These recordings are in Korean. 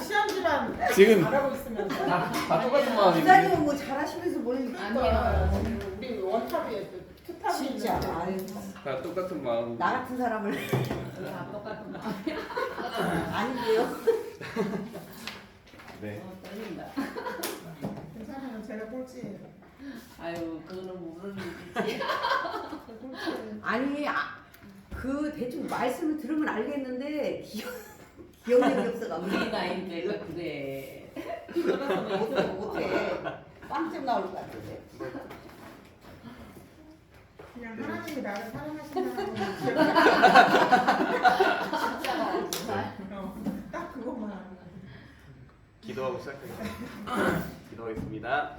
시험 기반 지금 알아보고 있으면서 다 똑같은 마음인데. 기자님은 뭐 잘하시면서 뭘 아니요. 우리 원탑에 투탑이 진짜 있는데. 아유, 다 똑같은 마음. 나 같은 사람을 다 똑같은 거. 아닌데요. 네. 떨린다. 괜찮아요. 제가 꼴찌예요. 아유, 그거는 모르는 일이지. 꼴찌예요. 아니 그 대충 말씀을 들으면 알겠는데 기억력이 없어가지고 우리 나이인데가 그래. 못해 빵점 나올 것 같은데. 그냥 하나님이 나를 사랑하신다는 기억이 진짜가 정말. 딱 그것만 알아요. 기도하고 시작하겠습니다. 기도하겠습니다.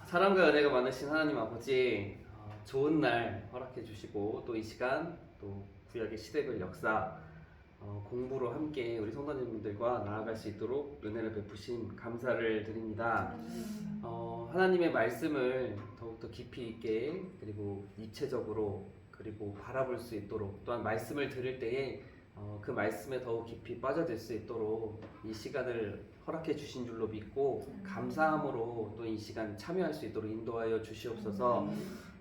사랑과 은혜가 많으신 하나님 아버지, 좋은 날 허락해 주시고 또 이 시간 또 구약의 시대별 역사 공부로 함께 우리 성도님들과 나아갈 수 있도록 은혜를 베푸신 감사를 드립니다. 하나님의 말씀을 더욱더 깊이 있게 그리고 입체적으로 그리고 바라볼 수 있도록 또한 말씀을 들을 때에 그 말씀에 더욱 깊이 빠져들 수 있도록 이 시간을 허락해 주신 줄로 믿고 감사함으로 또 이 시간 참여할 수 있도록 인도하여 주시옵소서.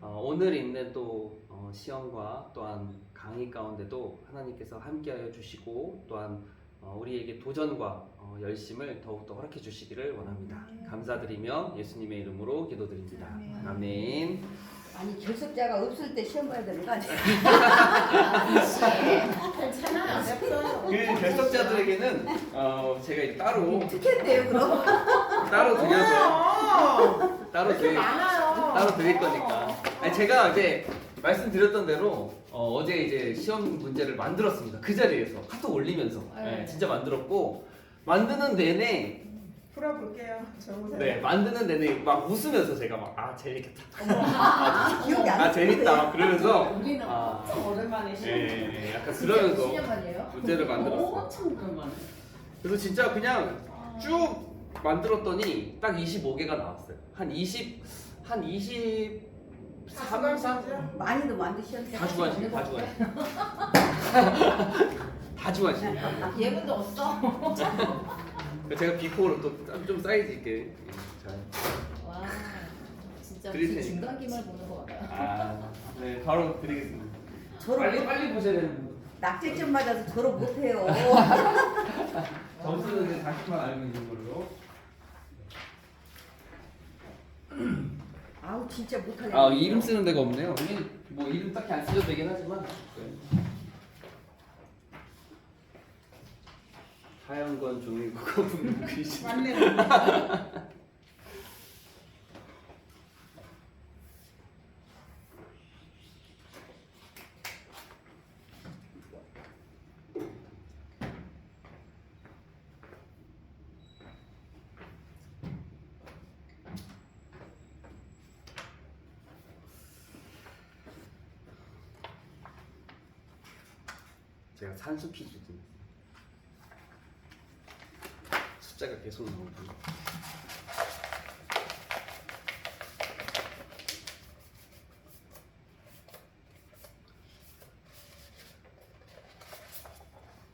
오늘 있는 또 시험과 또한 강의 가운데도 하나님께서 함께하여 주시고 또한 우리에게 도전과 열심을 더욱더 허락해 주시기를 원합니다. 감사드리며 예수님의 이름으로 기도드립니다. 아멘. 아니 결석자가 없을 때 시험 봐야 되는 거 아니야? 괜찮아요. 냅둬요. 그 결석자들에게는 제가 이제 따로 특혜인데요 그럼? 따로 드려서 따로 이렇게 드릴 많아요. 따로 드릴 거니까. 아니, 제가 이제 말씀드렸던 대로 어제 이제 시험 문제를 만들었습니다. 그 자리에서 카톡 올리면서 네, 진짜 만들었고 만드는 내내 풀어볼게요. 저보세요. 네 만드는 내내 막 웃으면서 제가 막 재밌겠다. 기억이 안 재밌다 그러면서 우리는 엄청 오랜만에 시험. 예, 약간 그러면서 10년 만이에요? 문제를 만들었어요. 엄청 오랜만에. 그래서 진짜 그냥 쭉 만들었더니 딱 25개가 나왔어요. 한 23, 4? 많이도 만드셨는데 다 주관식, 다 주관식. 다 주관식. 예문도 없어? 제가 비포로 또 좀 사이즈 있게 잘. 와, 진짜 드릴 무슨 테니까. 중간기말 보는 거 같아요. 네, 바로 드리겠습니다. 저를 빨리 보셔야 되는 분. 낙제점 맞아서 저를 못해요. 점수는 이제 자신만 알고 있는 걸로. 아우 진짜 못하네. 이름 쓰는 데가 없네요. 이게 뭐 이름 딱히 안 쓰셔도 되긴 하지만. 네. 하얀 건 종이고 검은 건 글씨. 맞네요. 제가 산수 퀴즈 좀 숫자가 계속 나오고.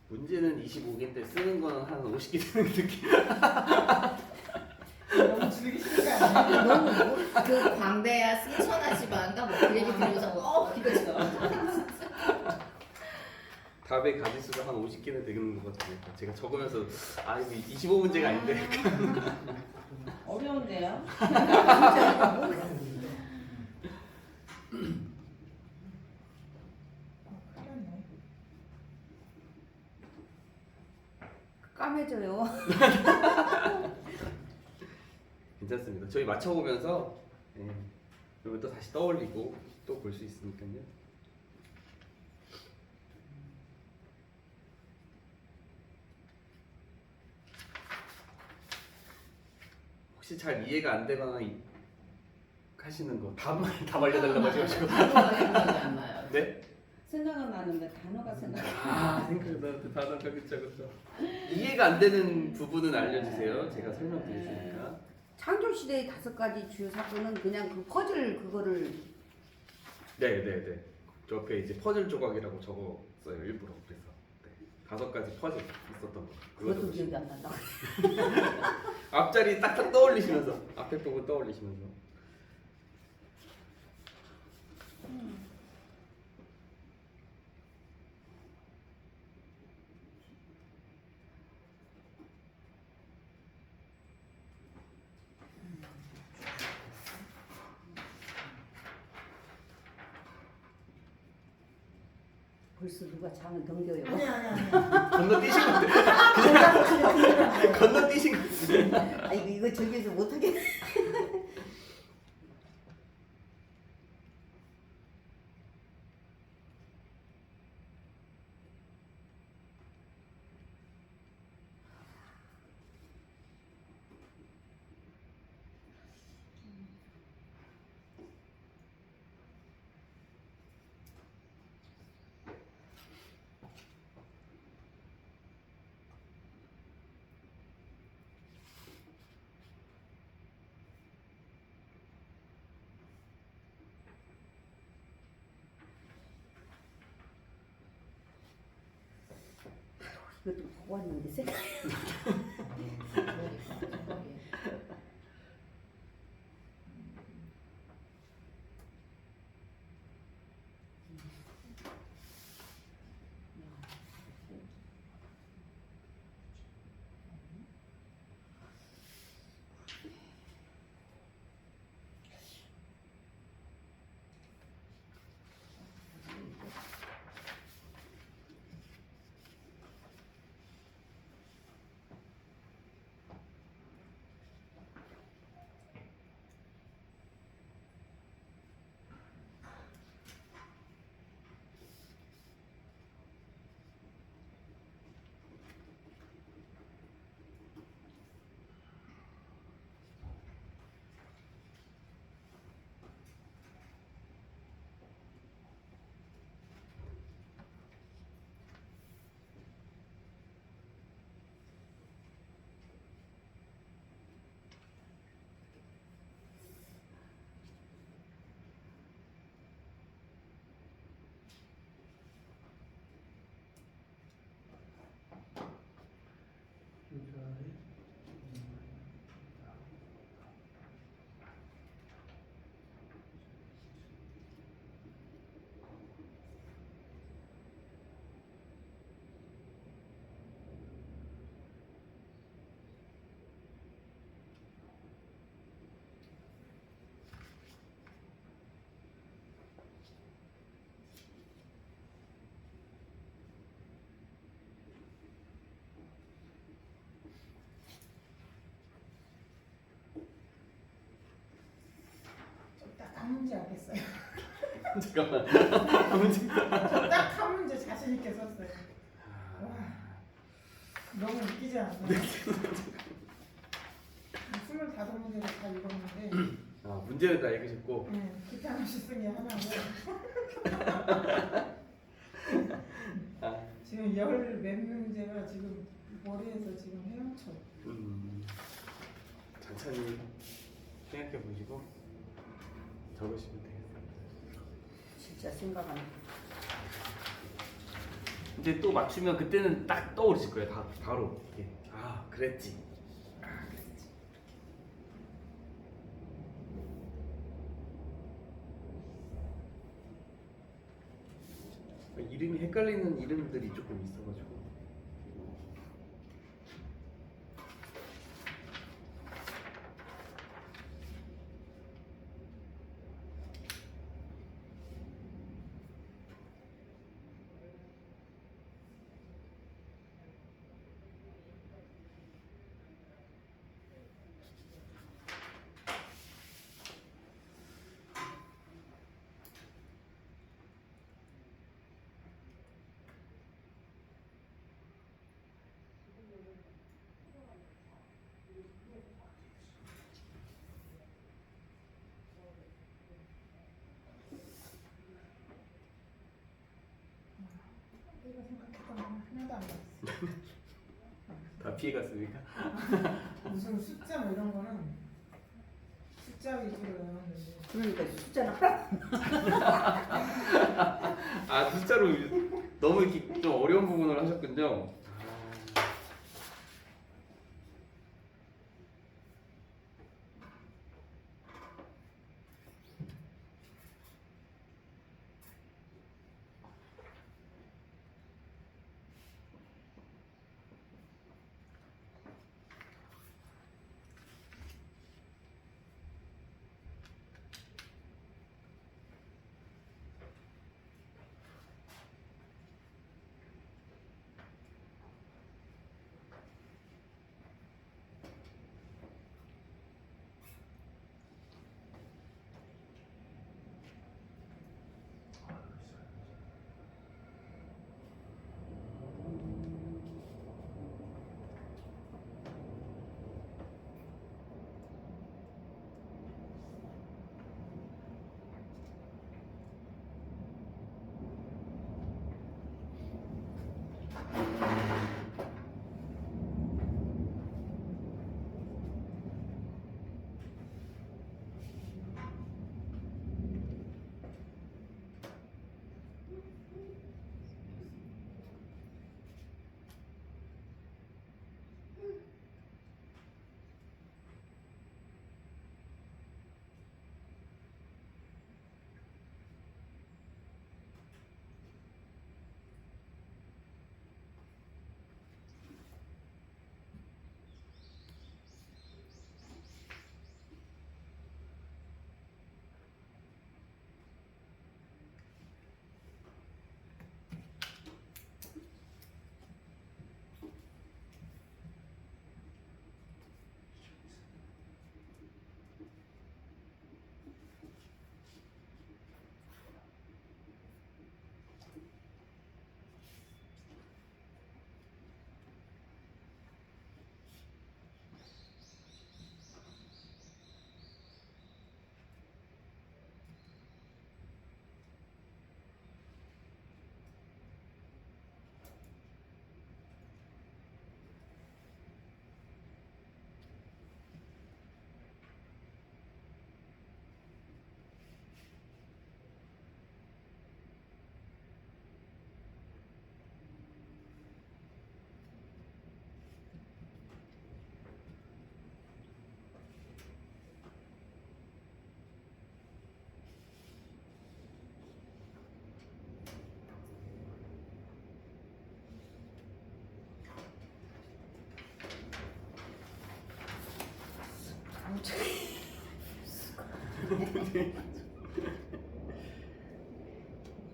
문제는 25개인데 쓰는 거는 한 50개 되는 느낌. 너무 즐기시는 거 아니에요? 너무 그 광대야 승천하지만가 뭐 그 얘기 들으면서 이거죠. 답의 가지수가 한 50개는 되는 것 같아요. 제가 적으면서 이거 25문제가 아닌데. 어려운데요? 까매져요. 괜찮습니다. 저희 맞춰보면서 그러면 또 다시 떠올리고 또 볼 수 있으니까요. 혹시 잘 이해가 안 되거나 하시는 거 답 알려달라고 하셔가지고. 단어가 생각이 안 나요. 네? 생각은 나는데 단어가 생각이 안 생각나는데 단어가 그쵸. 이해가 안 되는 부분은 알려주세요. 제가 설명드릴 테니까. 창조시대의 5가지 주요 사건은 그냥 그 퍼즐 그거를 네. 저 옆에 이제 퍼즐 조각이라고 적었어요 일부러 그래서. 네. 5가지 퍼즐 있었던 거. 그것도 기억이 안 난다. 앞자리 딱딱 떠올리시면서 앞에 부분 떠올리시면서. 벌써 누가 장을 넘겨요. 아니. 건너뛰신 것 같아. 건너뛰신 것 같아. 아 이거 저기서 못하겠네. 이것도 보고 왔는데 생각. 한 문제 하겠어요. 잠깐만. 한 문제. 딱 한 문제 자신 있게 썼어요. 와, 너무 웃기지 않나요? 25문제를 다 읽었는데 아, 문제는 다 읽으셨고. 기타 하나씩 쓴 게 하나고 아, 지금 10몇 문제가 지금 머리에서 지금 헤엄쳐. 천천히 생각해 보시고 적으시면 되겠습니다. 진짜 생각 안 나. 이제 또 맞추면 그때는 딱 떠오르실 거예요. 바로. 이게. 아, 그랬지. 아, 그랬지. 이름이 헷갈리는 이름들이 조금 있어가지고. 내가 생각했던 건 하나도 안 나왔어. 다 피해갔습니까? 무슨 숫자 뭐 이런 거는 숫자 위주로 외웠는데 그러니까 숫자나 아, 숫자로 너무 이렇게 좀 어려운 부분을 하셨군요.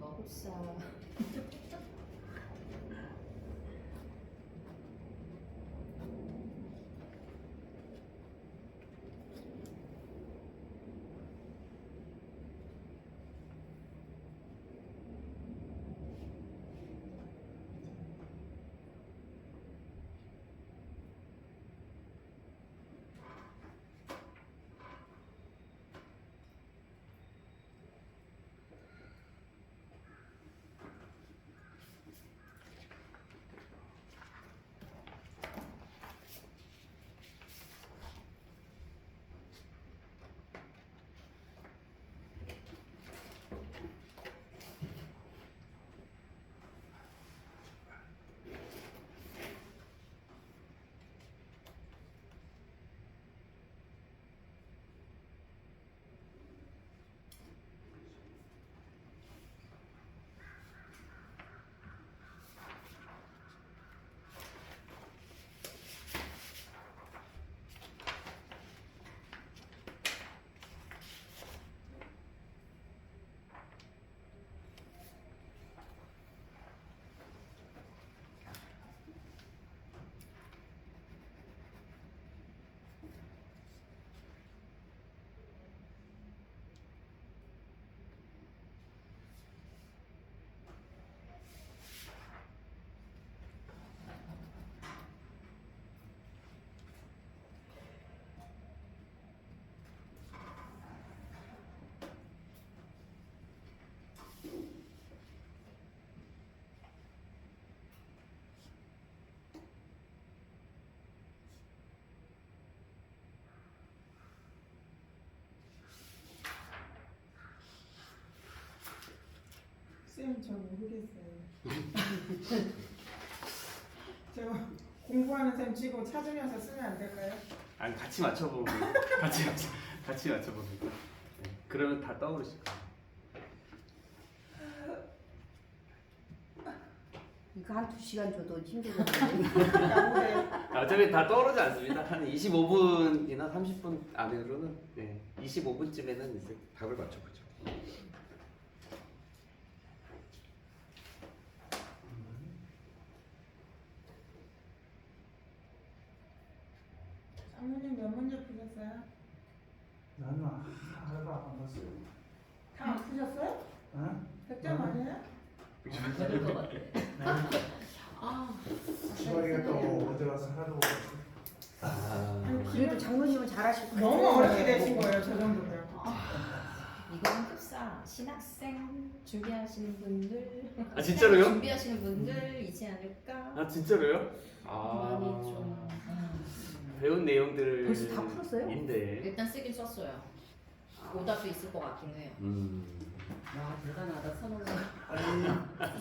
마법사. 쌤, 저 모르겠어요. 저 공부하는 셈 치고 찾으면서 쓰면 안 될까요? 아니 같이 맞춰보면 같이 맞춰봅니다. 네, 그러면 다 떠오르실 거예요. 이거 한 2시간 줘도 힘들거든요. 어차피 다 떠오르지 않습니다. 한 25분이나 30분 안으로는 25분쯤에는 이제 답을 맞춰보죠. 장모님 몇 문제 푸셨어요? 나는 하나도 안 봤어요. 다 안 푸셨어요? 어? 100점 아니에요? 그럴 것 같아. 아, 주말이가 또 어제 와서 하나도 못 봤어요. 아, 그래도 장모님은 잘하실 거예요. 너무 어렵게 되신 거예요, 저 정도면. 이건 급사 신학생 준비하시는 분들, 진짜로요? 준비하시는 분들 있지 않을까? 아 진짜로요? 많이 좀 배운 내용들을 벌써 다 풀었어요? 인데. 일단 쓰긴 썼어요. 오답도 있을 것 같긴 해요. 와 대단하다 선호가. 아니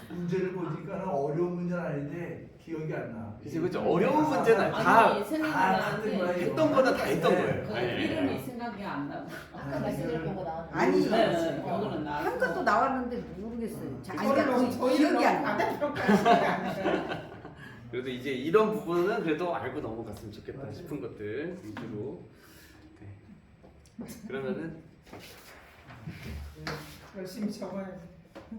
문제를 보니까 어려운 문제는 아닌데 기억이 안 나. 그죠. 어려운 문제는 다 아니 다 생각나는데 거예요. 했던 거는 다 했던 네. 거예요. 그 이름이 생각이 안 나고. 아까 말씀드렸던 거 나왔는데. 아니 이거는 나. 한 것도 나왔는데 모르겠어요. 자, 아니 저를 그러니까 너무 저희를 기억이 안 너무 나. 과대평가하시는 거 아닌가요? 그래도 이제 이런 부분은 그래도 알고 넘어갔으면 좋겠다 싶은 것들 위주로. 네. 그러면은 열심히 적어야지. 네.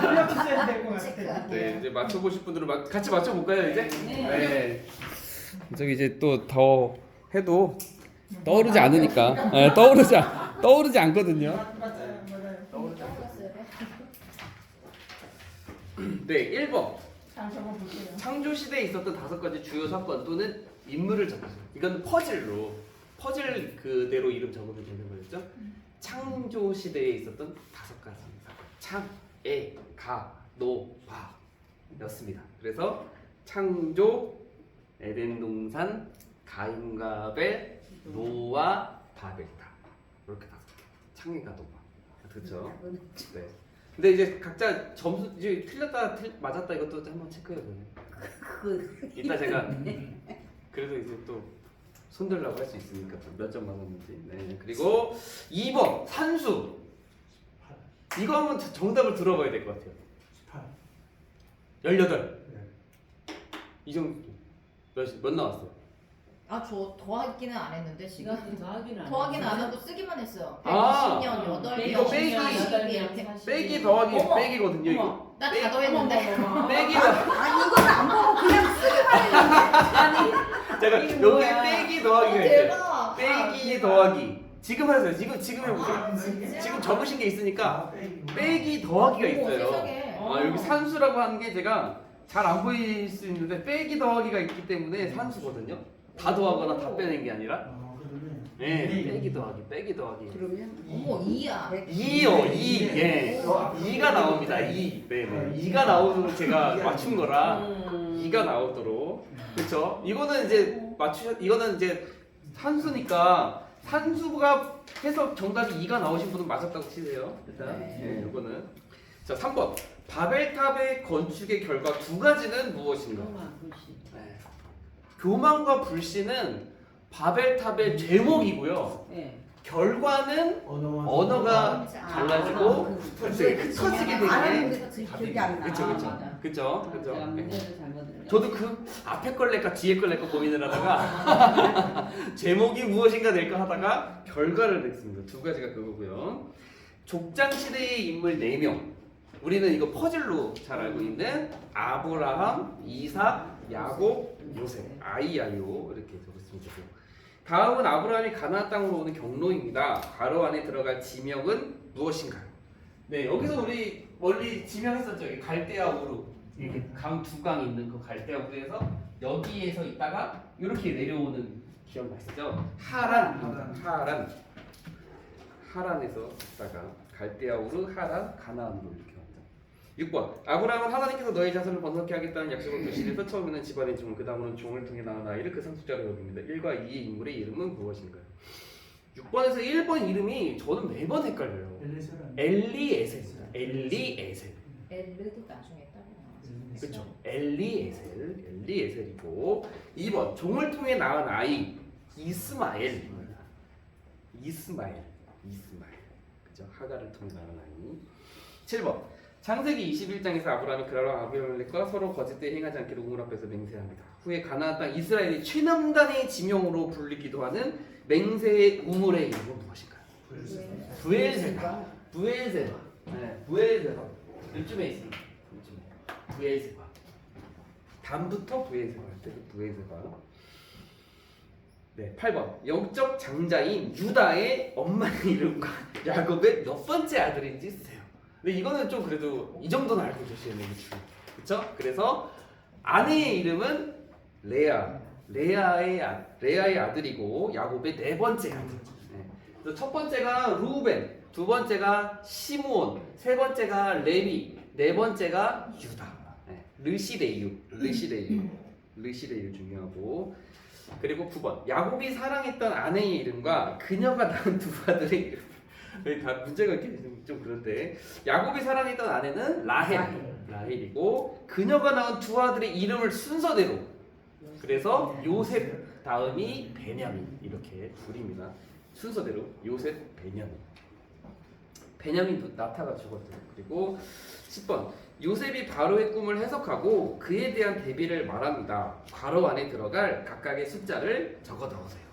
불러주셔야 될 것 같아요. 네 이제 맞춰보실 분들은 같이 맞춰볼까요 이제? 네. 저기 이제 또 더 해도 떠오르지 않으니까. 네, 떠오르지 않거든요. 맞아요, 맞아요. 떠올랐어요. 네 1번. 잘 적어볼게요. 창조 시대에 있었던 5가지 주요 사건 또는 인물을 적으세요. 이건 퍼즐 그대로 이름 적으면 되는 거였죠. 창조 시대에 있었던 5가지 사건. 창, 에, 가, 노, 바였습니다. 그래서 창조, 에덴 동산, 가인과 아벨, 노아, 바벨탑 이렇게 5개. 창의가 노아. 그렇죠. 네. 근데 이제 각자 점수 이제 틀렸다 맞았다 이것도 한번 체크해 보세요. 그 이따 제가 그래도 이제 또 손들라고 할 수 있으니까 몇 점 맞았는지. 네. 그리고 2번 산수. 이거 한번 정답을 들어봐야 될 것 같아요. 18. 18. 네. 이 정도 몇 나왔어요? 아, 저 더하기는 안 했는데 지금. 더하기는 안 하고 쓰기만 했어요. 아. 120년, 8년, 이거 빼기. 42 이렇게. 빼기 더하기 어머. 빼기거든요. 이거. 나 다 더했는데. 빼기 아니 이건 안 보고 그냥 쓰기만 했는데. 제가 이게 여기 뭐야? 빼기 더하기가 있어요. 대박. 빼기 더하기. 지금 하세요. 지금 해보세요. 아, 진짜? 지금 적으신 게 있으니까 빼기. 빼기 더하기가 어머, 있어요. 세상에. 여기 산수라고 하는 게 제가 잘 안 보일 수 있는데 빼기 더하기가 있기 때문에 산수거든요. 다 더하거나 다 빼낸 게 아니라. 그러네. 네, 빼기 더하기. 그러면 어머, 2야. 2요, 2. 예. 2가 나옵니다. 2. 네, 2가 나오도록 제가 맞춘 거라 2가 나오도록. 그렇죠? 이거는 이제 산수니까 산수가 해서 정답이 2가 나오신 분은 맞았다고 치세요. 일단. 네, 이거는. 자, 3번. 바벨탑의 건축의 결과 2가지는 무엇인가? 네. 교만과 불신은 바벨탑의 제목이고요. 결과는 언어가 달라지고 흩어지게 되게. 아는데 기억이 안 나. 그쵸. 제가 네. 문제를 잘못 저도 그 앞에 걸 낼까 뒤에 걸 낼까 고민을 하다가 제목이 무엇인가 낼까 하다가 결과를 냈습니다. 2가지가 그거고요. 족장 시대의 인물 4명. 우리는 이거 퍼즐로 잘 알고 있는 아브라함, 이삭, 야곱, 요셉, 아이야요 이렇게 적었으면 좋고. 다음은 아브라함이 가나안 땅으로 오는 경로입니다. 가로 안에 들어갈 지명은 무엇인가요? 네, 여기서 우리 멀리 지명했었죠. 갈대아 우르. 이렇게 두 강 있는 그 갈대아 우르에서 여기에서 있다가 이렇게 내려오는 기억나시죠? 하란에서 있다가 갈대아 우르, 하란, 가나안으로 이렇게 왔죠. 6번. 아브라함은 하나님께서 너의 자손을 번성케 하겠다는 약속을 교실에서 처음에는 집안의 종, 그 다음으로는 종을 통해 낳은 아이를 그 상속자로 여깁니다. 1과 2의 인물의 이름은 무엇인가요? 6번에서 1번 이름이 저는 매번 헷갈려요. 엘리에셀입니다. 엘리에셀. 엘르도 나중에 따로 나왔어. 그렇죠. 엘리에셀이고 2번 종을 통해 낳은 아이 이스마엘. 그죠? 하가를 통해 낳은 아이. 7번 창세기 21장에서 아브라함이 그라와 아비멜렉과 서로 거짓되이 행하지 않기로 우물 앞에서 맹세합니다. 후에 가나안 땅 이스라엘이 최남단의 지명으로 불리기도 하는 맹세의 우물의 이름은 무엇인가요? 부엘세바. 네, 부엘세바. 요즘에 있습니다. 부엘세바. 다음부터 부엘세바 할 때 부엘세바. 네, 8번 영적 장자인 유다의 엄마의 이름과 야곱의 몇 번째 아들인지 쓰세요. 근데 이거는 좀 그래도 이 정도는 알고 계셔야 되는 거죠. 그렇죠? 그래서 아내의 이름은 레아의 아들이고 야곱의 네 번째 아들. 네. 그래서 첫 번째가 루벤, 두 번째가 시므온, 세 번째가 레위, 네 번째가 유다. 네. 르시레유 중요하고. 그리고 9번 야곱이 사랑했던 아내의 이름과 그녀가 낳은 두 아들의 이름. 다 문제가 이렇게 좀 그런데 야곱이 사랑했던 아내는 라헬이고 그녀가 낳은 두 아들의 이름을 순서대로 그래서 요셉 다음이 베냐민 이렇게 둘입니다. 순서대로 요셉 베냐민도 나타가 죽었어요. 그리고 10번 요셉이 바로의 꿈을 해석하고 그에 대한 대비를 말합니다. 괄호 안에 들어갈 각각의 숫자를 적어 넣으세요.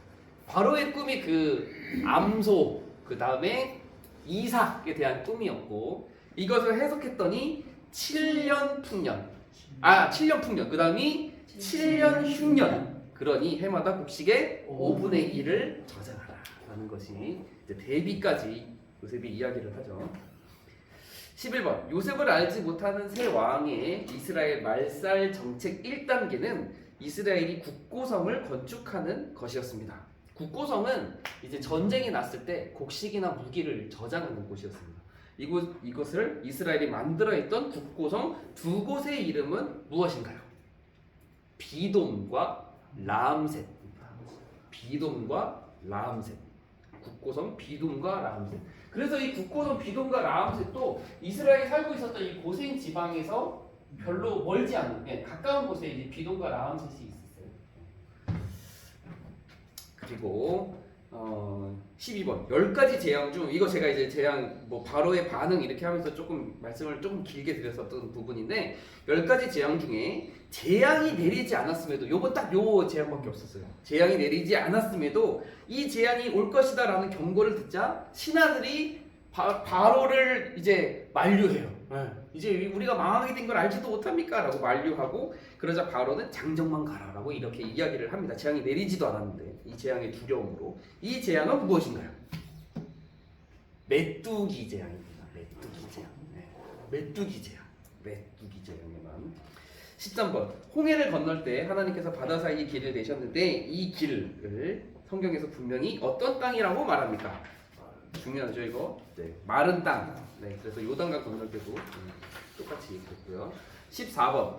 바로의 꿈이 그 암소 그 다음에 이삭에 대한 꿈이었고 이것을 해석했더니 7년 풍년 그 다음이 7년 흉년 그러니 해마다 곡식의 5분의 1을 저장하라 라는 것이 이제 대비까지 요셉이 이야기를 하죠. 11번 요셉을 알지 못하는 새 왕의 이스라엘 말살 정책 1단계는 이스라엘이 국고성을 건축하는 것이었습니다. 국고성은 이제 전쟁이 났을 때 곡식이나 무기를 저장하는 곳이었습니다. 이것을 이스라엘이 만들어 있던 국고성 두 곳의 이름은 무엇인가요? 비돔과 라암셋. 국고성 비돔과 라암셋. 그래서 이 국고성 비돔과 라암셋도 이스라엘이 살고 있었던 이 고센 지방에서 별로 멀지 않은 가까운 곳에 이제 비돔과 라암셋이 있었어요. 그리고 12번 10가지 재앙 중 이거 제가 이제 재앙 뭐 바로의 반응 이렇게 하면서 조금 말씀을 조금 길게 드렸었던 부분인데 10가지 재앙 중에 재앙이 내리지 않았음에도 요번 딱 요 재앙밖에 없었어요. 재앙이 내리지 않았음에도 이 재앙이 올 것이다라는 경고를 듣자 신하들이 바로를 이제 만류해요. 이제 우리가 망하게 된 걸 알지도 못합니까? 라고 만류하고 그러자 바로는 장정만 가라라고 이렇게 이야기를 합니다. 재앙이 내리지도 않았는데 이 재앙의 두려움으로 이 재앙은 무엇인가요? 메뚜기 재앙입니다. 메뚜기 재앙에만 13번 홍해를 건널 때 하나님께서 바다 사이에 길을 내셨는데 이 길을 성경에서 분명히 어떤 땅이라고 말합니까? 중요하죠 이거. 마른 땅. 그래서 요단강 건널 때도 똑같이 얘기했고요. 14번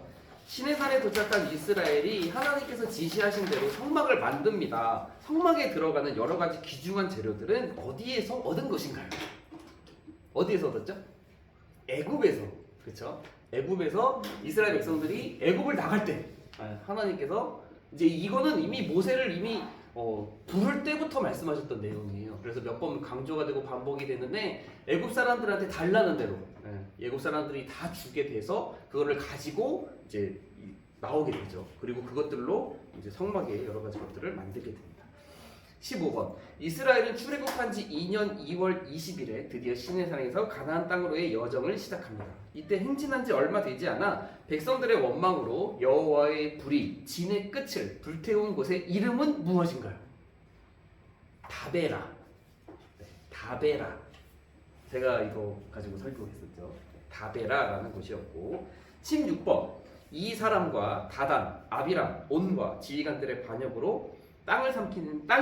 시내산에 도착한 이스라엘이 하나님께서 지시하신 대로 성막을 만듭니다. 성막에 들어가는 여러 가지 귀중한 재료들은 어디에서 얻은 것인가요? 어디에서 얻었죠? 애굽에서. 그렇죠? 애굽에서 이스라엘 백성들이 애굽을 나갈 때 하나님께서 이제 이거는 이미 모세를 이미 부를 때부터 말씀하셨던 내용이에요. 그래서 몇 번 강조가 되고 반복이 됐는데 애굽 사람들한테 달라는 대로 애굽 사람들이 다 주게 돼서 그거를 가지고 이제 나오게 되죠. 그리고 그것들로 이제 성막에 여러 가지 것들을 만들게 됩니다. 15번 이스라엘은 출애굽한 지 2년 2월 20일에 드디어 시내산에서 가나안 땅으로의 여정을 시작합니다. 이때 행진한 지 얼마 되지 않아 백성들의 원망으로 여호와의 불이 진의 끝을 불태운 곳의 이름은 무엇인가요? 다베라. 다베라. 제가 이거 가지고 설교했었죠. 다베라라는 곳이었고 16번 이 사람과 다단, 아비람, 온과 지휘관들의 반역으로 땅이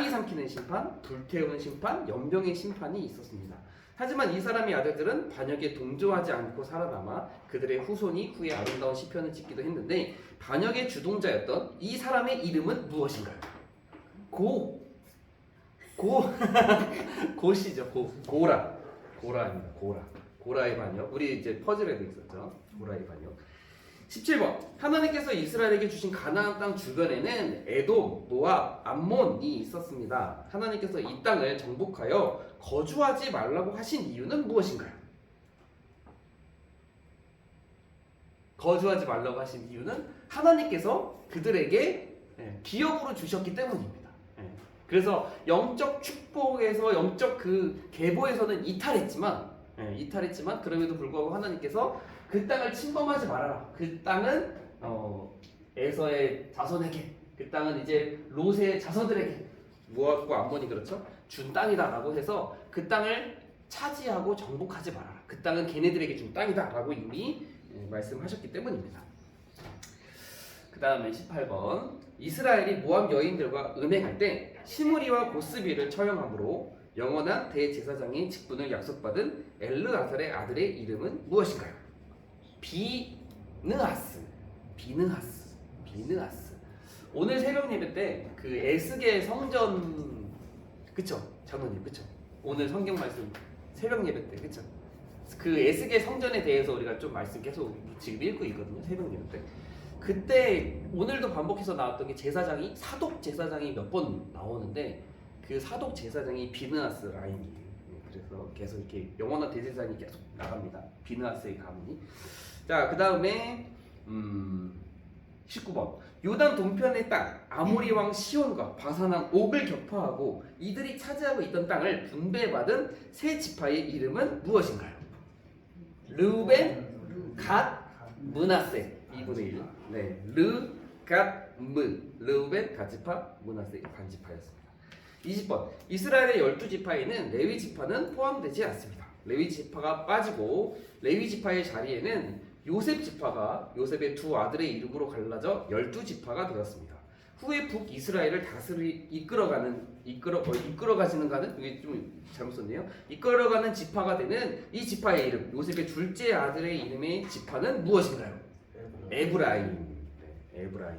삼키는 심판, 불태우는 심판, 연병의 심판이 있었습니다. 하지만 이 사람의 아들들은 반역에 동조하지 않고 살아남아 그들의 후손이 후에 아름다운 시편을 짓기도 했는데 반역의 주동자였던 이 사람의 이름은 무엇인가요? 고시죠. 고라입니다. 고라의 반역. 우리 이제 퍼즐에도 있었죠. 고라의 반역. 17번. 하나님께서 이스라엘에게 주신 가나안 땅 주변에는 에돔, 모압, 암몬이 있었습니다. 하나님께서 이 땅을 정복하여 거주하지 말라고 하신 이유는 무엇인가요? 거주하지 말라고 하신 이유는 하나님께서 그들에게 기업으로 주셨기 때문입니다. 그래서 영적 축복에서 영적 그 계보에서는 이탈했지만 그럼에도 불구하고 하나님께서 그 땅을 침범하지 말아라. 그 땅은 에서의 자손에게, 그 땅은 이제 롯의 자손들에게, 모압과 암몬이 그렇죠? 준 땅이다라고 해서 그 땅을 차지하고 정복하지 말아라. 그 땅은 걔네들에게 준 땅이다라고 이미 말씀하셨기 때문입니다. 그 다음에 18번. 이스라엘이 모압 여인들과 음행할 때 시므리와 고스비를 처형함으로 영원한 대제사장의 직분을 약속받은 엘르아살의 아들의 이름은 무엇인가요? 비느하스. 오늘 새벽 예배 때 그 에스겔 성전, 그쵸? 장로님, 그쵸? 오늘 성경 말씀 새벽 예배 때, 그쵸? 그 에스겔 성전에 대해서 우리가 좀 말씀 계속 지금 읽고 있거든요. 새벽 예배 때. 그때 오늘도 반복해서 나왔던 게 제사장이, 사독 제사장이 몇 번 나오는데 그 사독 제사장이 비느하스 라인이에요. 그래서 계속 이렇게 영원한 대제사장이 계속 나갑니다. 비느하스의 가문이. 자, 그 다음에 19번. 요단 동편의 땅 아모리 왕 시온과 바산 왕 옥을 격파하고 이들이 차지하고 있던 땅을 분배받은 세 지파의 이름은 무엇인가요? 르우벤, 갓, 므낫세. 2분의 1. 네, 르, 갓, 므. 르우벤, 갓 지파, 므낫세 반지파였습니다. 20번. 이스라엘의 12지파에는 레위 지파는 포함되지 않습니다. 레위 지파가 빠지고 레위 지파의 자리에는 요셉 지파가 요셉의 두 아들의 이름으로 갈라져 12지파가 되었습니다. 후에 북이스라엘을 이끌어가시는 가는, 이게 좀 잘못 썼네요. 이끌어가는 지파가 되는 이 지파의 이름, 요셉의 둘째 아들의 이름의 지파는 무엇인가요? 에브라임. 네, 에브라임.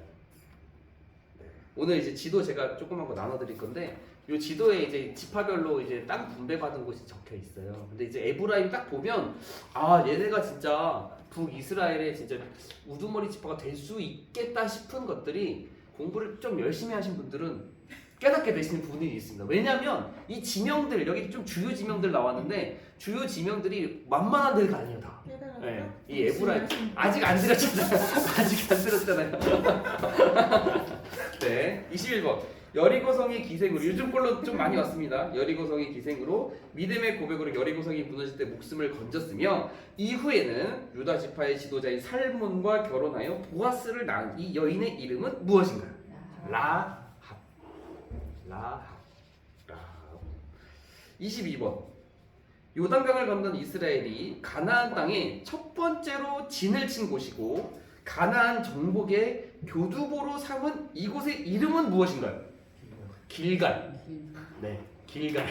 네. 오늘 이제 지도 제가 조그만 거 나눠드릴 건데, 이 지도에 이제 지파별로 이제 땅 분배받은 곳이 적혀 있어요. 근데 이제 에브라임 딱 보면 얘네가 진짜 북이스라엘의 진짜 우두머리 지파가 될 수 있겠다 싶은 것들이 공부를 좀 열심히 하신 분들은 깨닫게 되시는 부분이 있습니다. 왜냐하면 이 지명들, 여기 좀 주요 지명들 나왔는데 주요 지명들이 만만한 데가 아니에요 다. 네, 이 에브라임 아직 안 들었잖아요. 네, 21번. 여리고성의 기생으로, 요즘 걸로 좀 많이 왔습니다. 여리고성의 기생으로 믿음의 고백으로 여리고성이 무너질 때 목숨을 건졌으며 이후에는 유다 지파의 지도자인 살몬과 결혼하여 보아스를 낳은 이 여인의 이름은 무엇인가요? 라합. 22번. 요단강을 건넌 이스라엘이 가나안 땅에 첫 번째로 진을 친 곳이고 가나안 정복의 교두보로 삼은 이곳의 이름은 무엇인가요? 길갈. 네, 길갈.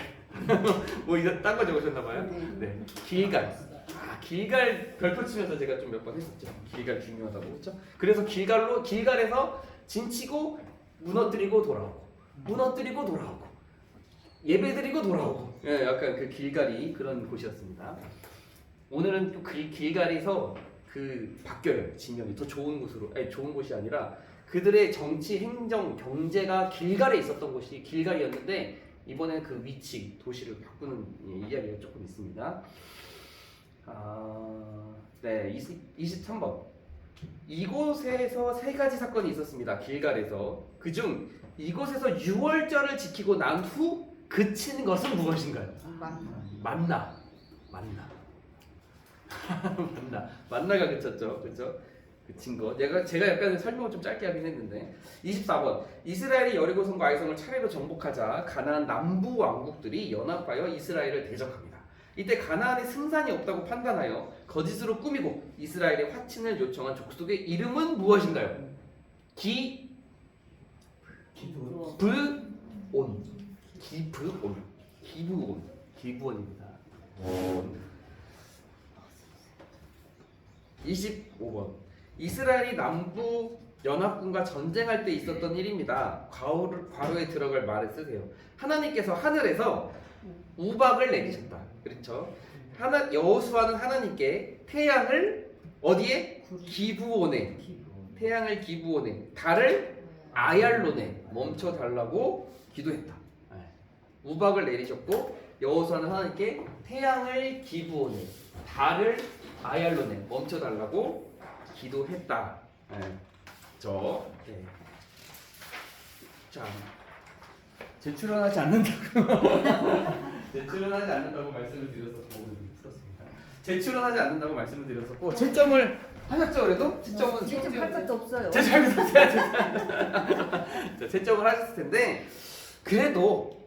뭐 이거 딴 거 적으셨나봐요? 네, 길갈. 길갈 별표 치면서 제가 좀 몇 번 했었죠. 길갈 중요하다고, 그렇죠? 그래서 길갈에서 진치고 무너뜨리고 돌아오고 예배드리고 돌아오고. 예, 약간 그 길갈이 그런 곳이었습니다. 오늘은 또 그 길갈에서 그 바뀌어요. 지명이 더 좋은 곳으로, 아니 좋은 곳이 아니라 그들의 정치, 행정, 경제가 길갈에 있었던 곳이 길갈이었는데 이번에 그 위치, 도시를 바꾸는 이야기가 조금 있습니다. 네, 23번. 이곳에서 세 가지 사건이 있었습니다. 길갈에서. 그중 이곳에서 유월절을 지키고 난 후 그친 것은 무엇인가요? 만나. 만나가 그쳤죠, 그렇죠? 그친 것. 제가 약간 설명을 좀 짧게 하긴 했는데. 24번. 이스라엘이 여리고성과 아이성을 차례로 정복하자 가나안 남부 왕국들이 연합하여 이스라엘을 대적합니다. 이때 가나안에 승산이 없다고 판단하여 거짓으로 꾸미고 이스라엘의 화친을 요청한 족속의 이름은 무엇인가요? 기브온입니다. 25번. 이스라엘이 남부 연합군과 전쟁할 때 있었던 일입니다. 괄호에 들어갈 말을 쓰세요. 하나님께서 하늘에서 우박을 내리셨다. 그렇죠? 여호수아는 하나님께 태양을 어디에? 기브온에, 태양을 기브온에, 달을 아얄론에 멈춰 달라고 기도했다. 우박을 내리셨고 여호수아는 하나님께 태양을 기브온에, 달을 아얄론에 멈춰 달라고 기도했다. 자, 제출원하지 않는다고 말씀을 드렸었습니다. 제출원하지 않는다고 말씀을 드렸었고 채점을 하셨죠? 그래도 채점은 채점 할 것도 없어요. 채점을 하셨을 텐데 그래도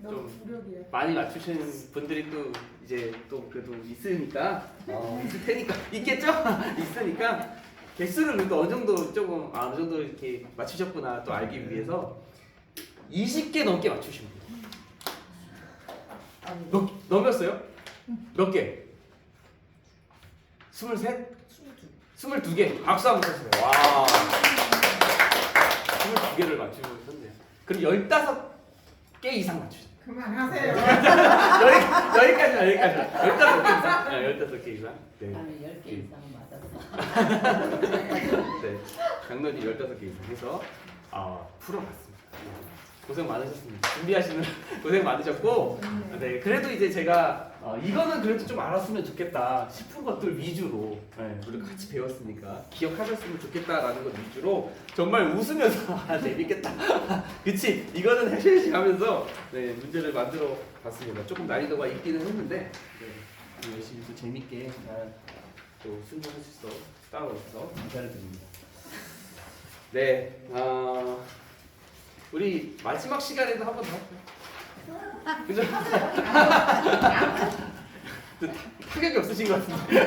너무 좀 무력이야. 많이 맞추시는 분들이 또 이제 또 그래도 있으니까 있을 테니까 있겠죠? 있으니까 개수를 그래도 어느 정도 조금 어느 정도 이렇게 맞추셨구나 또 알기 위해서 20개 넘게 맞추시면 돼요. 넘겼어요? 몇 개? 23? 22개. 박수 한번 쳐주세요. 와. 22개를 맞추셨네요. 그럼 15개 이상 맞추셨어요. 그만하세요. 여기까지 15개 이상. 네. 나는 10개 이상은 맞았어. 네. 강론이 15개 이상 해서 풀어봤습니다. 고생 많으셨습니다. 준비하시는 고생 많으셨고, 네. 그래도 이제 제가 이거는 그래도 좀 알았으면 좋겠다 싶은 것들 위주로 우리가 같이 배웠으니까 기억하셨으면 좋겠다라는 것 위주로 정말 웃으면서 재밌겠다. 그치? 이거는 해셔야지 하면서 네, 문제를 만들어 봤습니다. 조금 난이도가 있기는 했는데 열심히 또 재밌게 잘 또 순종할 수 있어 따라오셔서 감사를 드립니다. 네, 우리 마지막 시간에도 한 번 더 할까요? 그죠? 타격이 없으신 것 같은데.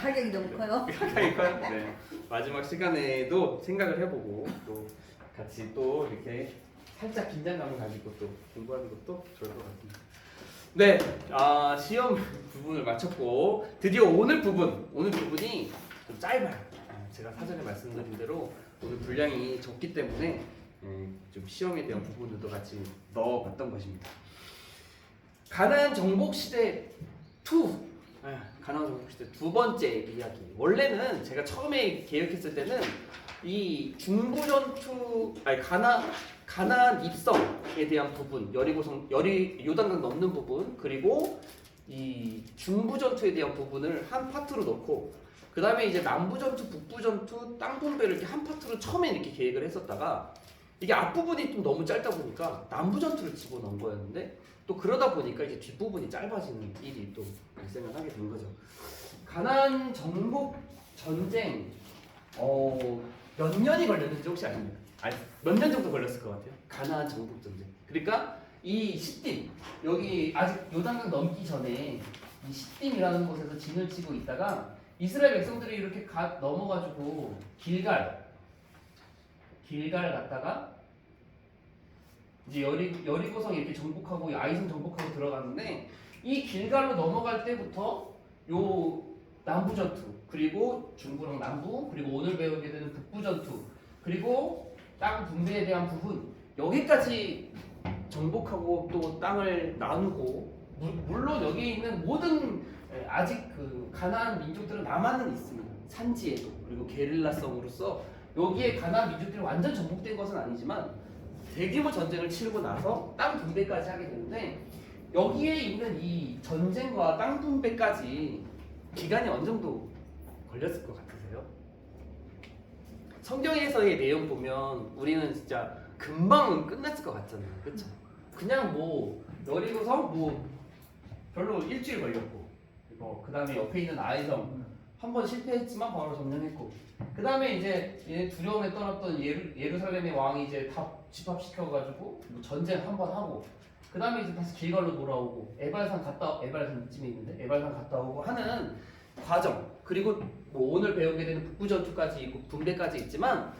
타격이 너무 커요. 타격이 커요? 네. 마지막 시간에도 생각을 해보고 또 같이 또 이렇게 살짝 긴장감을 가지고 또 공부하는 것도 좋을 것 같습니다. 네, 시험 부분을 마쳤고 드디어 오늘 부분이 좀 짧아요. 제가 사전에 말씀드린 대로 오늘 분량이 적기 때문에 좀 시험에 대한 부분들도 같이 넣어봤던 것입니다. 가나안 정복 시대 2, 가나안 정복 시대 두 번째 이야기. 원래는 제가 처음에 계획했을 때는 이 중부 전투, 가나안 입성에 대한 부분, 요단강 넘는 부분, 그리고 이 중부 전투에 대한 부분을 한 파트로 넣고, 그 다음에 이제 남부 전투, 북부 전투, 땅 분배를 이렇게 한 파트로 처음에 이렇게 계획을 했었다가 이게 앞부분이 좀 너무 짧다 보니까 남부 전투를 집어넣은 거였는데 또 그러다 보니까 이제 뒷부분이 짧아지는 일이 또 발생을 하게 된 거죠. 가나안 정복 전쟁 몇 년이 걸렸는지 혹시 아십니까? 몇 년 정도 걸렸을 것 같아요. 가나안 정복 전쟁. 그러니까 이 시딤, 여기 아직 요단강 넘기 전에 이 시딤이라는 곳에서 진을 치고 있다가 이스라엘 백성들이 이렇게 넘어가지고 길갈 갔다가 이제 여리고성 이렇게 정복하고 아이성 정복하고 들어갔는데 이 길갈로 넘어갈 때부터 요 남부 전투, 그리고 중부랑 남부, 그리고 오늘 배우게 되는 북부 전투, 그리고 땅 분배에 대한 부분, 여기까지 정복하고 또 땅을 나누고, 물론 여기 있는 모든 아직 그 가나안 민족들은 남아는 있습니다. 산지에도. 그리고 게릴라성으로서 여기에 가나안 민족들이 완전 정복된 것은 아니지만 대규모 전쟁을 치르고 나서 땅 분배까지 하게 되는데, 여기에 있는 이 전쟁과 땅 분배까지 기간이 어느 정도 걸렸을 것 같으세요? 성경에서의 내용 보면 우리는 진짜 금방 끝났을 것 같잖아요. 그렇죠? 그냥 뭐 여리고성 뭐 별로 일주일 걸렸고, 그 다음에 옆에 있는 아이성 한 번 실패했지만 바로 점령했고, 그 다음에 이제 얘 두려움에 떠났던 예루살렘의 왕이 이제 다 집합시켜가지고 뭐 전쟁 한 번 하고, 그 다음에 이제 다시 길갈로 돌아오고, 에발산 이쯤에 있는데 에발산 갔다 오고 하는 과정, 그리고 뭐 오늘 배우게 되는 북부 전투까지 있고 분배까지 있지만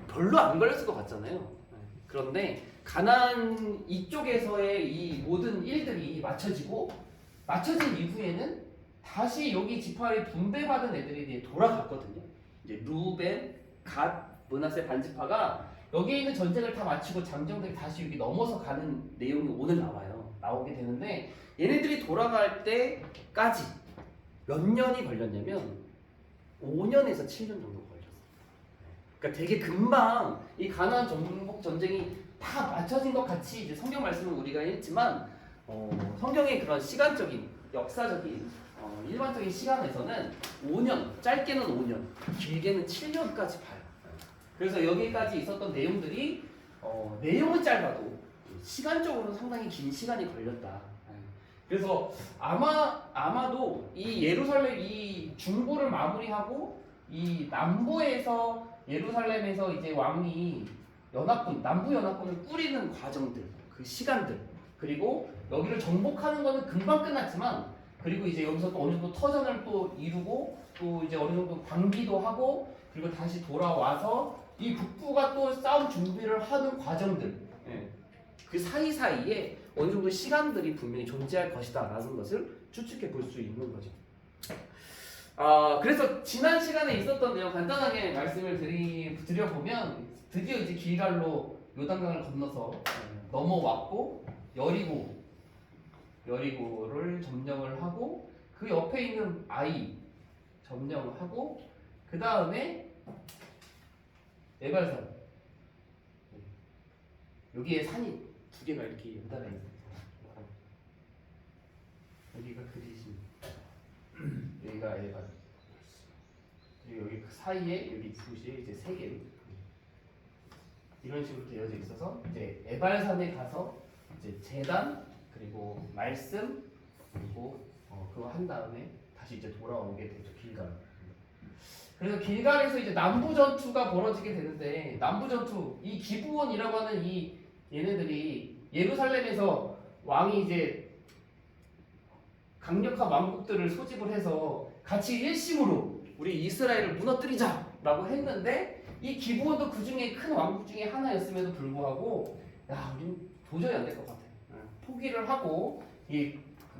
별로 안 걸렸을 것 같잖아요. 그런데 가나안 이쪽에서의 이 모든 일들이 맞춰진 이후에는 다시 여기 지파를 분배받은 애들이 돌아갔거든요. 이제 루벤, 갓, 므낫세 반지파가 여기에 있는 전쟁을 다 마치고 장정들이 다시 여기 넘어서 가는 내용이 오늘 나와요. 나오게 되는데 얘네들이 돌아갈 때까지 몇 년이 걸렸냐면 5년에서 7년 정도 걸렸어요. 그러니까 되게 금방 이 가나안 정복 전쟁이 다 맞춰진 것 같이 이제 성경 말씀을 우리가 했지만 성경의 그런 시간적인 역사적인 일반적인 시간에서는 5년, 짧게는 5년, 길게는 7년까지 봐요. 그래서 여기까지 있었던 내용들이 내용은 짧아도 시간적으로 상당히 긴 시간이 걸렸다. 그래서 아마도 이 예루살렘 이 중부를 마무리하고 이 남부에서 예루살렘에서 이제 왕이 남부 연합군을 꾸리는 과정들, 그 시간들, 그리고 여기를 정복하는 거는 금방 끝났지만, 그리고 이제 여기서 또 어느 정도 터전을 또 이루고 또 이제 어느 정도 방비도 하고 그리고 다시 돌아와서 이 북부가 또 싸움 준비를 하는 과정들, 그 사이사이에 어느 정도 시간들이 분명히 존재할 것이다라는 것을 추측해 볼 수 있는 거죠. 그래서 지난 시간에 있었던 내용 간단하게 말씀을 드려보면 드디어 이제 길갈로 요단강을 건너서 넘어왔고 여리고를 점령을 하고 그 옆에 있는 아이 점령하고 그 다음에 에발산 여기에 산이 두 개가 이렇게 연달아 있어요. 여기가 그리심, 여기가 에발, 그리고 여기 그 사이에 여기 이곳이 이제 세 개. 이런 식으로 되어져 있어서 이제 에발산에 가서 이제 제단 그리고 말씀 그리고 그거 한 다음에 다시 이제 돌아오게 되죠. 길갈. 그래서 길갈에서 이제 남부 전투가 벌어지게 되는데 남부 전투 이 기브온이라고 하는 이 얘네들이 예루살렘에서 왕이 이제 강력한 왕국들을 소집을 해서 같이 일심으로 우리 이스라엘을 무너뜨리자라고 했는데 이 기브온도 그 중에 큰 왕국 중에 하나였음에도 불구하고 우린 도저히 안 될 것 같아. 포기를 하고 이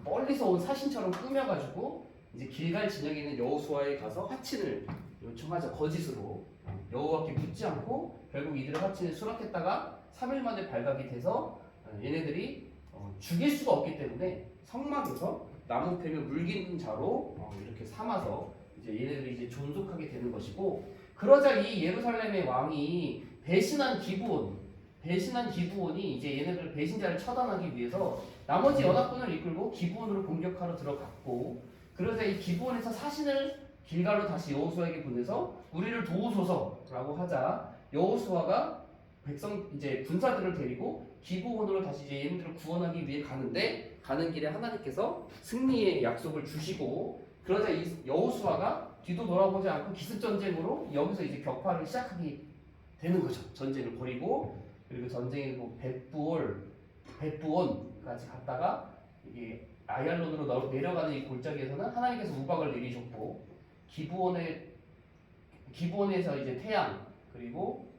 멀리서 온 사신처럼 꾸며가지고 이제 길갈 진영에 있는 여호수아에 가서 화친을 요청하자. 거짓으로 여호와께 묻지 않고 결국 이들의 화친을 수락했다가 3일 만에 발각이 돼서 얘네들이 죽일 수가 없기 때문에 성막에서 나무 패며 물긴 자로 이렇게 삼아서 이제 얘네들이 이제 존속하게 되는 것이고, 그러자 이 예루살렘의 왕이 배신한 기브온이 이제 얘네들 배신자를 처단하기 위해서 나머지 연합군을 이끌고 기브온으로 공격하러 들어갔고, 그러자 이 기브온에서 사신을 길갈로 다시 여호수아에게 보내서 우리를 도우소서라고 하자 여호수아가 백성 이제 군사들을 데리고 기브온으로 다시 이제 얘네들을 구원하기 위해 가는데, 가는 길에 하나님께서 승리의 약속을 주시고, 그러자 이 여호수아가 뒤도 돌아보지 않고 기습 전쟁으로 여기서 이제 격파를 시작하게 되는 거죠. 전쟁을 벌이고, 그리고 전쟁에 뭐 벳부온까지 갔다가 이게 아얄론으로 내려가는 이 골짜기에서는 하나님께서 우박을 내리셨고, 기브온에서 이제 태양, 그리고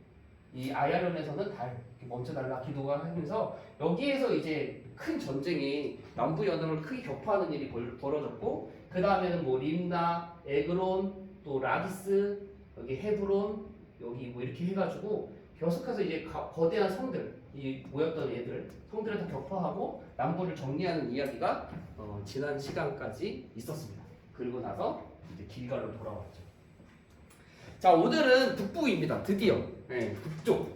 이 아얄론에서는 달 이렇게 멈춰달라 기도가 하면서 여기에서 이제 큰 전쟁이 남부 연합을 크게 격파하는 일이 벌어졌고, 그 다음에는 뭐 림나, 에그론, 또 라기스, 여기 헤브론, 여기 뭐 이렇게 해가지고 계속해서 이제 거대한 성들, 이 모였던 성들을 다 격파하고 남부를 정리하는 이야기가 지난 시간까지 있었습니다. 그리고 나서 이제 길갈로 돌아왔죠. 자, 오늘은 북부입니다. 드디어 북쪽.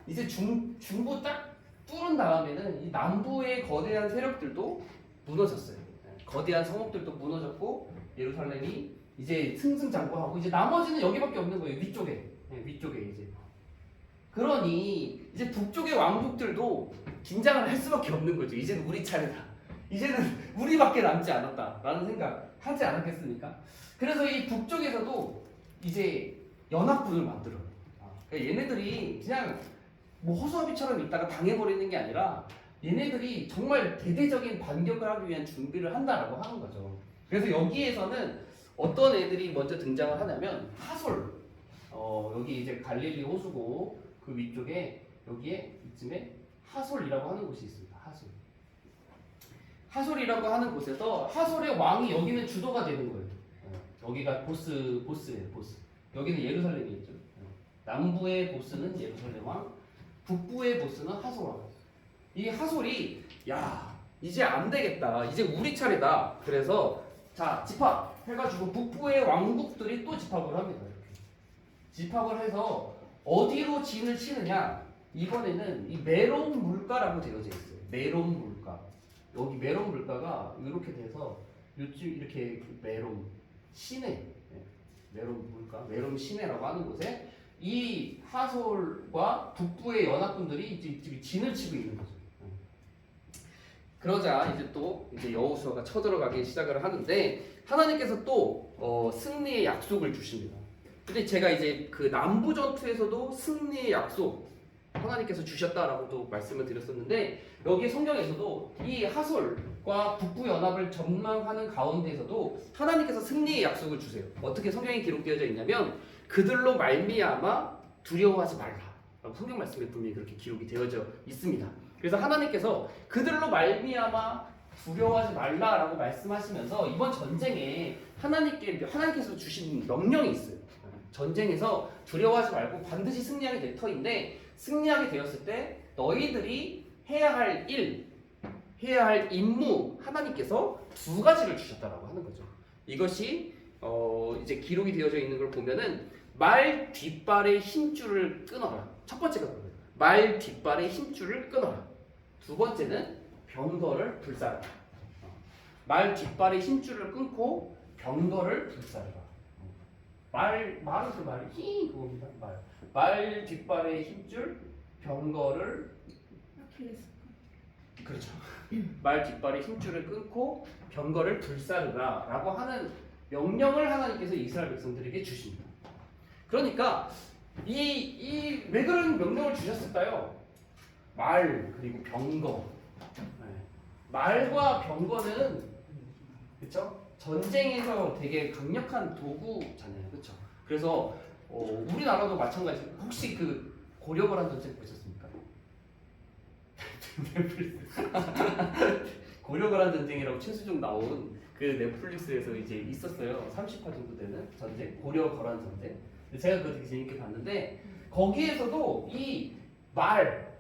이제 중부 딱 뚫은 다음에는 이 남부의 거대한 세력들도 무너졌어요. 거대한 성읍들도 무너졌고, 예루살렘이 이제 승승장구하고, 이제 나머지는 여기밖에 없는 거예요. 위쪽에 이제. 그러니 이제 북쪽의 왕국들도 긴장을 할 수밖에 없는 거죠. 이제는 우리 차례다. 이제는 우리밖에 남지 않았다라는 생각 하지 않았겠습니까? 그래서 이 북쪽에서도 이제 연합군을 만들어요. 그러니까 얘네들이 그냥 뭐 허수아비처럼 있다가 당해버리는 게 아니라 얘네들이 정말 대대적인 반격을 하기 위한 준비를 한다라고 하는 거죠. 그래서 여기에서는 어떤 애들이 먼저 등장을 하냐면 하솔, 여기 이제 갈릴리 호수고 그 위쪽에 여기에 이쯤에 하솔이라고 하는 곳이 있습니다. 하솔이라고 하는 곳에서 하솔의 왕이 여기는 주도가 되는 거예요. 여기가 보스예요, 보스. 여기는 예루살렘이겠죠. 남부의 보스는 예루살렘 왕, 북부의 보스는 하솔 왕. 이 하솔이 야 이제 안 되겠다. 이제 우리 차례다. 그래서 자 집합 해가지고 북부의 왕국들이 또 집합을 합니다. 이렇게. 집합을 해서 어디로 진을 치느냐? 이번에는 이 메론 물가라고 되어져 있어요. 메론 물가. 여기 메론 물가가 이렇게 돼서 요즘 이렇게 메론 시내, 메론 물가, 메론 시내라고 하는 곳에 이 하솔과 북부의 연합군들이 이제 진을 치고 있는 거죠. 그러자 이제 또 이제 여호수아가 쳐들어가기 시작을 하는데 하나님께서 또 승리의 약속을 주십니다. 근데 제가 이제 그 남부 전투에서도 승리의 약속 하나님께서 주셨다라고도 말씀을 드렸었는데 여기 성경에서도 이 하솔과 북부 연합을 전망하는 가운데에서도 하나님께서 승리의 약속을 주세요. 어떻게 성경에 기록되어져 있냐면 그들로 말미암아 두려워하지 말라라고 성경 말씀에 분명히 그렇게 기록이 되어져 있습니다. 그래서 하나님께서 그들로 말미암아 두려워하지 말라라고 말씀하시면서 이번 전쟁에 하나님께서 주신 명령이 있어요. 전쟁에서 두려워하지 말고 반드시 승리하게 될 터인데 승리하게 되었을 때 너희들이 해야 할 일, 해야 할 임무 하나님께서 두 가지를 주셨다라고 하는 거죠. 이것이 이제 기록이 되어져 있는 걸 보면은 말 뒷발의 힘줄을 끊어라. 첫 번째가 그거예요. 말 뒷발의 힘줄을 끊어라. 두 번째는 병거를 불사르라. 말 뒷발의 힘줄을 끊고 병거를 불사르라. 말은 그 말이 힘 그겁니다. 말 뒷발의 힘줄 병거를 그렇죠. 말 뒷발의 힘줄을 끊고 병거를 불사르라라고 하는 명령을 하나님께서 이스라엘 백성들에게 주십니다. 그러니까 왜 그런 명령을 주셨을까요? 말 그리고 병거. 말과 병거는 그렇죠? 전쟁에서 되게 강력한 도구잖아요, 그렇죠? 그래서 우리나라도 마찬가지. 혹시 그 고려거란 전쟁 보셨습니까? 고려거란 전쟁이라고 최수종 나온 그 넷플릭스에서 이제 있었어요. 30화 정도 되는 전쟁, 고려거란 전쟁. 제가 그거 되게 재밌게 봤는데 거기에서도 이 말,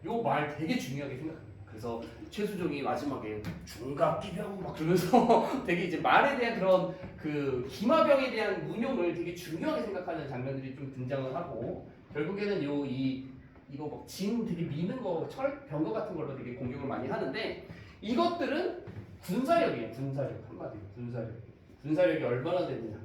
요 말 되게 중요하게 생각합니다. 그래서 최수종이 마지막에 중갑기병 막 그러면서 되게 이제 말에 대한 그런 그 기마병에 대한 운용을 되게 중요하게 생각하는 장면들이 좀 등장을 하고 결국에는 이거 막 진 되게 미는 거 병거 같은 걸로 되게 공격을 많이 하는데 이것들은 군사력이에요. 군사력 한마디로 군사력이 얼마나 되느냐.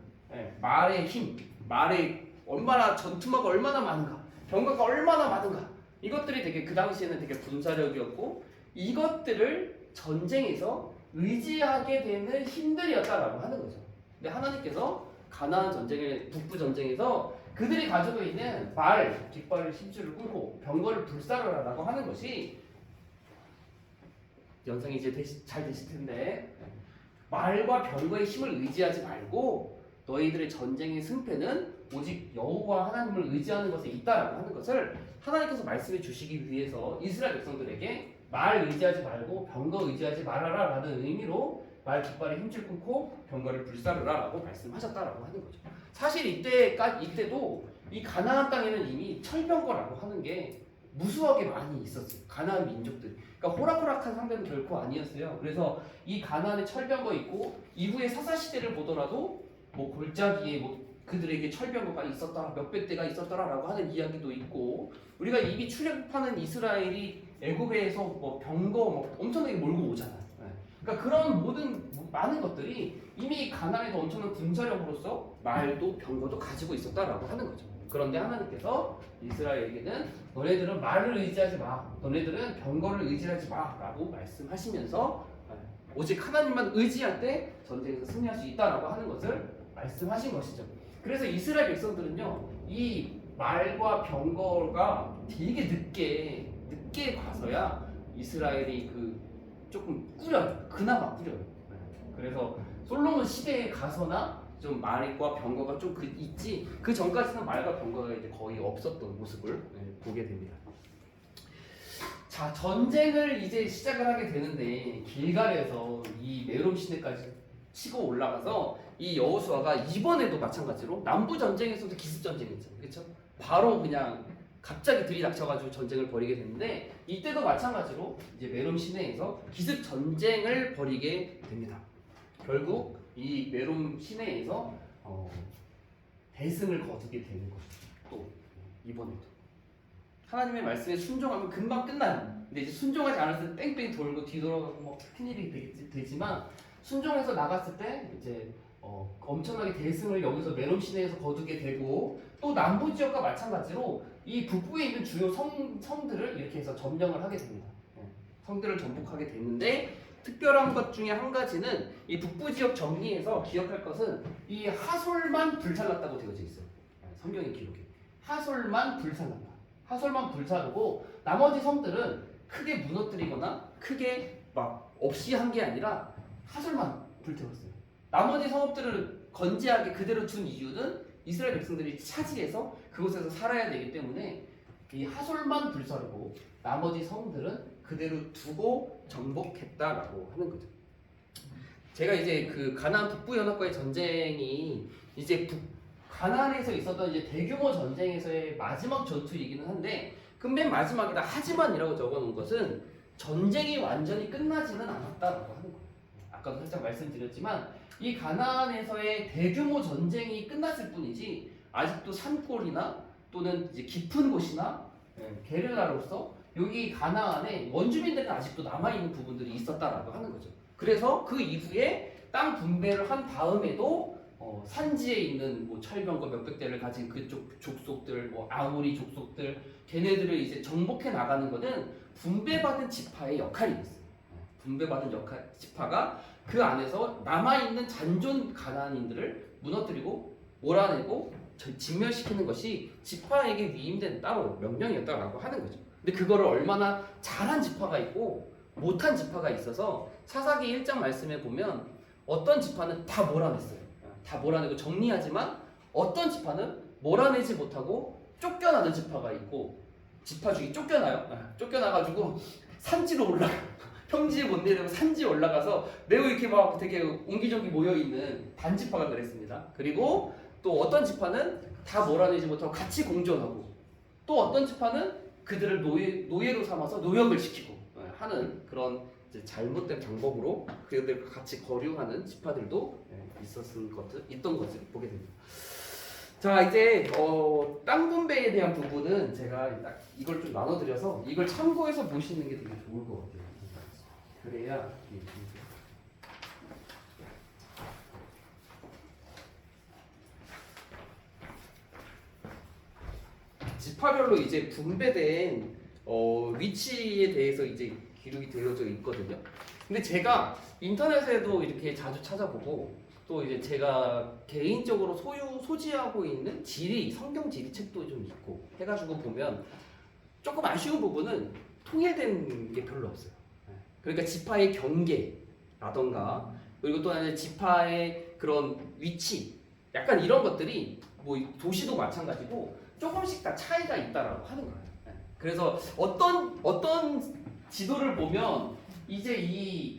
말의 힘, 말의 얼마나 전투마가 얼마나 많은가, 병거가 얼마나 많은가. 이것들이 되게 그 당시에는 되게 군사력이었고 이것들을 전쟁에서 의지하게 되는 힘들이었다라고 하는 거죠. 근데 하나님께서 가나안 전쟁의 북부 전쟁에서 그들이 가지고 있는 말 뒷발의 힘줄을 끊고 병거를 불사르라라고 하는 것이 연상이 이제 잘 되실 텐데 말과 병거의 힘을 의지하지 말고 너희들의 전쟁의 승패는 오직 여호와 하나님을 의지하는 것에 있다라고 하는 것을 하나님께서 말씀해 주시기 위해서 이스라엘 백성들에게 말 의지하지 말고 병거 의지하지 말아라 라는 의미로 말 뒷발에 힘줄 끊고 병거를 불사르라 라고 말씀하셨다라고 하는 거죠. 사실 이때도 이 가나안 땅에는 이미 철병거라고 하는 게 무수하게 많이 있었어요. 가나안 민족들. 그러니까 호락호락한 상대는 결코 아니었어요. 그래서 이 가나안에 철병거 있고 이후에 사사시대를 보더라도 뭐 골짜기에 뭐 그들에게 철병거가 있었더라, 몇백 대가 있었더라라고 하는 이야기도 있고 우리가 이미 출애굽하는 이스라엘이 애굽에서 뭐 병거 뭐 엄청나게 몰고 오잖아요. 그러니까 그런 많은 것들이 이미 가나안에도 엄청난 군사력으로서 말도 병거도 가지고 있었다라고 하는 거죠. 그런데 하나님께서 이스라엘에게는 너네들은 말을 의지하지 마, 너네들은 병거를 의지하지 마라고 말씀하시면서 오직 하나님만 의지할 때 전쟁에서 승리할 수 있다라고 하는 것을 말씀하신 것이죠. 그래서 이스라엘 백성들은요, 이 말과 병거가 되게 늦게 가서야 이스라엘이 조금 그나마 꾸려요. 그래서 솔로몬 시대에 가서나 좀 말과 병거가 좀 있지 그 전까지는 말과 병거가 이제 거의 없었던 모습을 보게 됩니다. 자, 전쟁을 이제 시작을 하게 되는데 길갈에서 이 메롬 시내까지 치고 올라가서 이 여호수아가 이번에도 마찬가지로 남부 전쟁에서도 기습 전쟁이었잖아요, 그렇죠? 바로 그냥 갑자기 들이닥쳐가지고 전쟁을 벌이게 됐는데 이때도 마찬가지로 이제 메롬 시내에서 기습 전쟁을 벌이게 됩니다. 결국 이 메롬 시내에서 대승을 거두게 되는 것이죠. 또 이번에도 하나님의 말씀에 순종하면 금방 끝나요. 근데 이제 순종하지 않았을 때 뺑뺑 돌고 뒤돌아가고 뭐 큰일이 되지만 순종해서 나갔을 때 이제 엄청나게 대승을 여기서 메롬 시내에서 거두게 되고 또 남부 지역과 마찬가지로 이 북부에 있는 주요 성들을 이렇게 해서 점령을 하게 됩니다. 성들을 정복하게 됐는데 특별한 것 중에 한 가지는 이 북부 지역 정리에서 기억할 것은 이 하솔만 불살랐다고 되어져 있어요. 성경의 기록에 하솔만 불살랐다. 하솔만 불사르고 나머지 성들은 크게 무너뜨리거나 크게 막 없이 한 게 아니라 하솔만 불태웠어요. 나머지 성읍들을 건재하게 그대로 둔 이유는 이스라엘 백성들이 차지해서 그곳에서 살아야 되기 때문에 이 하솔만 불사르고 나머지 성들은 그대로 두고 정복했다라고 하는 거죠. 제가 이제 그 가나안 북부 연합과의 전쟁이 이제 가나안에서 있었던 이제 대규모 전쟁에서의 마지막 전투이기는 한데 그 맨 마지막에다 하지만이라고 적어놓은 것은 전쟁이 완전히 끝나지는 않았다라고 하는 거예요. 아까도 살짝 말씀드렸지만 이 가나안에서의 대규모 전쟁이 끝났을 뿐이지 아직도 산골이나 또는 이제 깊은 곳이나 게릴라로서 여기 가나안에 원주민들은 아직도 남아있는 부분들이 있었다라고 하는 거죠. 그래서 그 이후에 땅 분배를 한 다음에도 산지에 있는 뭐 철병거 몇백 대를 가진 그쪽 족속들, 뭐 아모리 족속들, 걔네들을 이제 정복해 나가는 것은 분배받은 지파의 역할이었어요. 분배받은 지파가 그 안에서 남아있는 잔존 가나안인들을 무너뜨리고 몰아내고 진멸시키는 것이 지파에게 위임된 따로 명령이었다라고 하는 거죠. 근데 그거를 얼마나 잘한 지파가 있고 못한 지파가 있어서 사사기 1장 말씀에 보면 어떤 지파는 다 몰아냈어요. 다 몰아내고 정리하지만 어떤 지파는 몰아내지 못하고 쫓겨나는 지파가 있고 지파 중에 쫓겨나요. 쫓겨나가지고 산지로 올라가요. 평지에 못 내려고 산지에 올라가서 매우 이렇게 막 되게 옹기종기 모여있는 단지파가 그랬습니다. 그리고 또 어떤 지파는 다 몰아내지 못하고 같이 공존하고 또 어떤 지파는 그들을 노예로 삼아서 노역을 시키고 하는 그런 이제 잘못된 방법으로 그들과 같이 거류하는 지파들도 있던 것을 보게 됩니다. 자 이제 땅 분배에 대한 부분은 제가 딱 이걸 좀 나눠드려서 이걸 참고해서 보시는 게 되게 좋을 것 같아요. 그래야 지파별로 이제 분배된 위치에 대해서 이제 기록이 되어져 있거든요. 근데 제가 인터넷에도 이렇게 자주 찾아보고 또 이제 제가 개인적으로 소지하고 있는 성경 지리 책도 좀 있고 해가지고 보면 조금 아쉬운 부분은 통일된 게 별로 없어요. 그러니까 지파의 경계라던가 그리고 또 하나 지파의 그런 위치 약간 이런 것들이 뭐 도시도 마찬가지고 조금씩 다 차이가 있다라고 하는 거예요. 그래서 어떤 지도를 보면 이제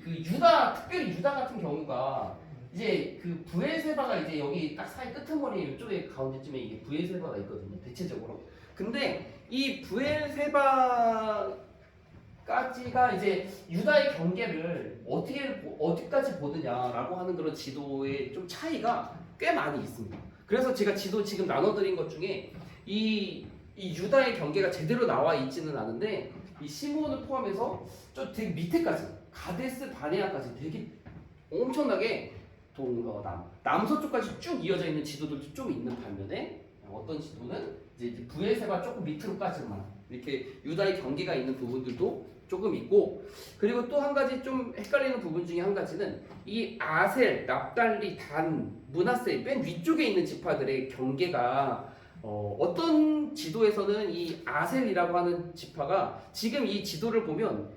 그 유다 특별히 유다 같은 경우가 이제 그 부엘세바가 이제 여기 딱 사이 끄트머리 이쪽에 가운데쯤에 이게 부엘세바가 있거든요. 대체적으로. 근데 이 부엘세바까지가 이제 유다의 경계를 어디까지 보느냐라고 하는 그런 지도의 좀 차이가 꽤 많이 있습니다. 그래서 제가 지도 지금 나눠드린 것 중에 이 유다의 경계가 제대로 나와 있지는 않은데 이 시므온을 포함해서 좀 되게 밑에까지 가데스 바네아까지 되게 엄청나게 남서쪽까지 쭉 이어져 있는 지도들도 좀 있는 반면에 어떤 지도는 이제 부엘세바 조금 밑으로까지만 이렇게 유다의 경계가 있는 부분들도 조금 있고 그리고 또 한 가지 좀 헷갈리는 부분 중에 한 가지는 이 아셀, 납달리, 단, 므낫세 맨 위쪽에 있는 지파들의 경계가 어떤 지도에서는 이 아셀이라고 하는 지파가 지금 이 지도를 보면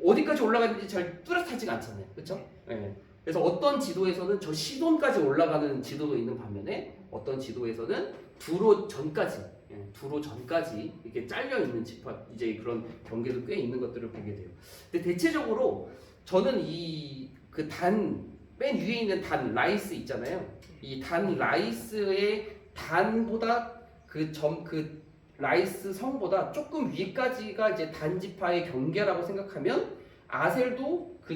어디까지 올라가는지 잘 뚜렷하지가 않잖아요. 그렇죠? 네. 그래서 어떤 지도에서는 저 시돈까지 올라가는 지도도 있는 반면에 어떤 지도에서는 두로 전까지 이렇게 잘려 있는 지파 이제 그런 경계도 꽤 있는 것들을 보게 돼요. 근데 대체적으로 저는 이 그 맨 위에 있는 단 라이스 있잖아요. 이 단 라이스의 단보다 그 라이스 성보다 조금 위까지가 이제 단지파의 경계라고 생각하면 아셀도 그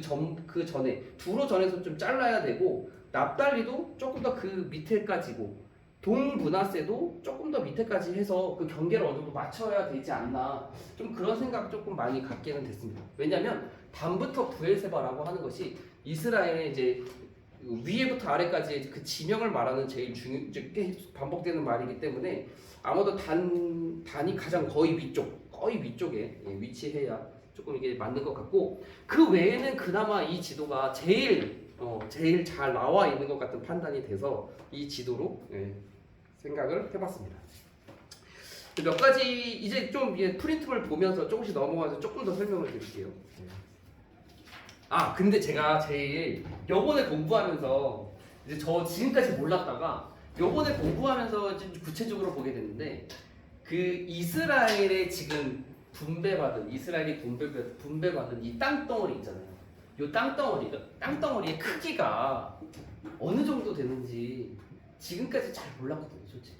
전에 두로 전에서 좀 잘라야 되고 납달리도 조금 더 그 밑에까지고 동브나세도 조금 더 밑에까지 해서 그 경계를 어느 정도 맞춰야 되지 않나 좀 그런 생각 조금 많이 갖게는 됐습니다. 왜냐하면 단부터 부엘세바라고 하는 것이 이스라엘의 이제 위에부터 아래까지 그 지명을 말하는 제일 반복되는 말이기 때문에 아마도 단이 가장 거의 위쪽에 위치해야 조금 이게 맞는 것 같고 그 외에는 그나마 이 지도가 제일 잘 나와 있는 것 같은 판단이 돼서 이 지도로 생각을 해봤습니다. 몇 가지 이제 좀 프린트를 보면서 조금씩 넘어가서 조금 더 설명을 드릴게요. 근데 제가 제일 요번에 공부하면서 이제 저 지금까지 몰랐다가 요번에 공부하면서 좀 구체적으로 보게 됐는데 그 이스라엘의 지금 이스라엘이 분배받은 이 땅덩어리 있잖아요. 요 땅덩어리의 크기가 어느 정도 되는지 지금까지 잘 몰랐거든요, 솔직히.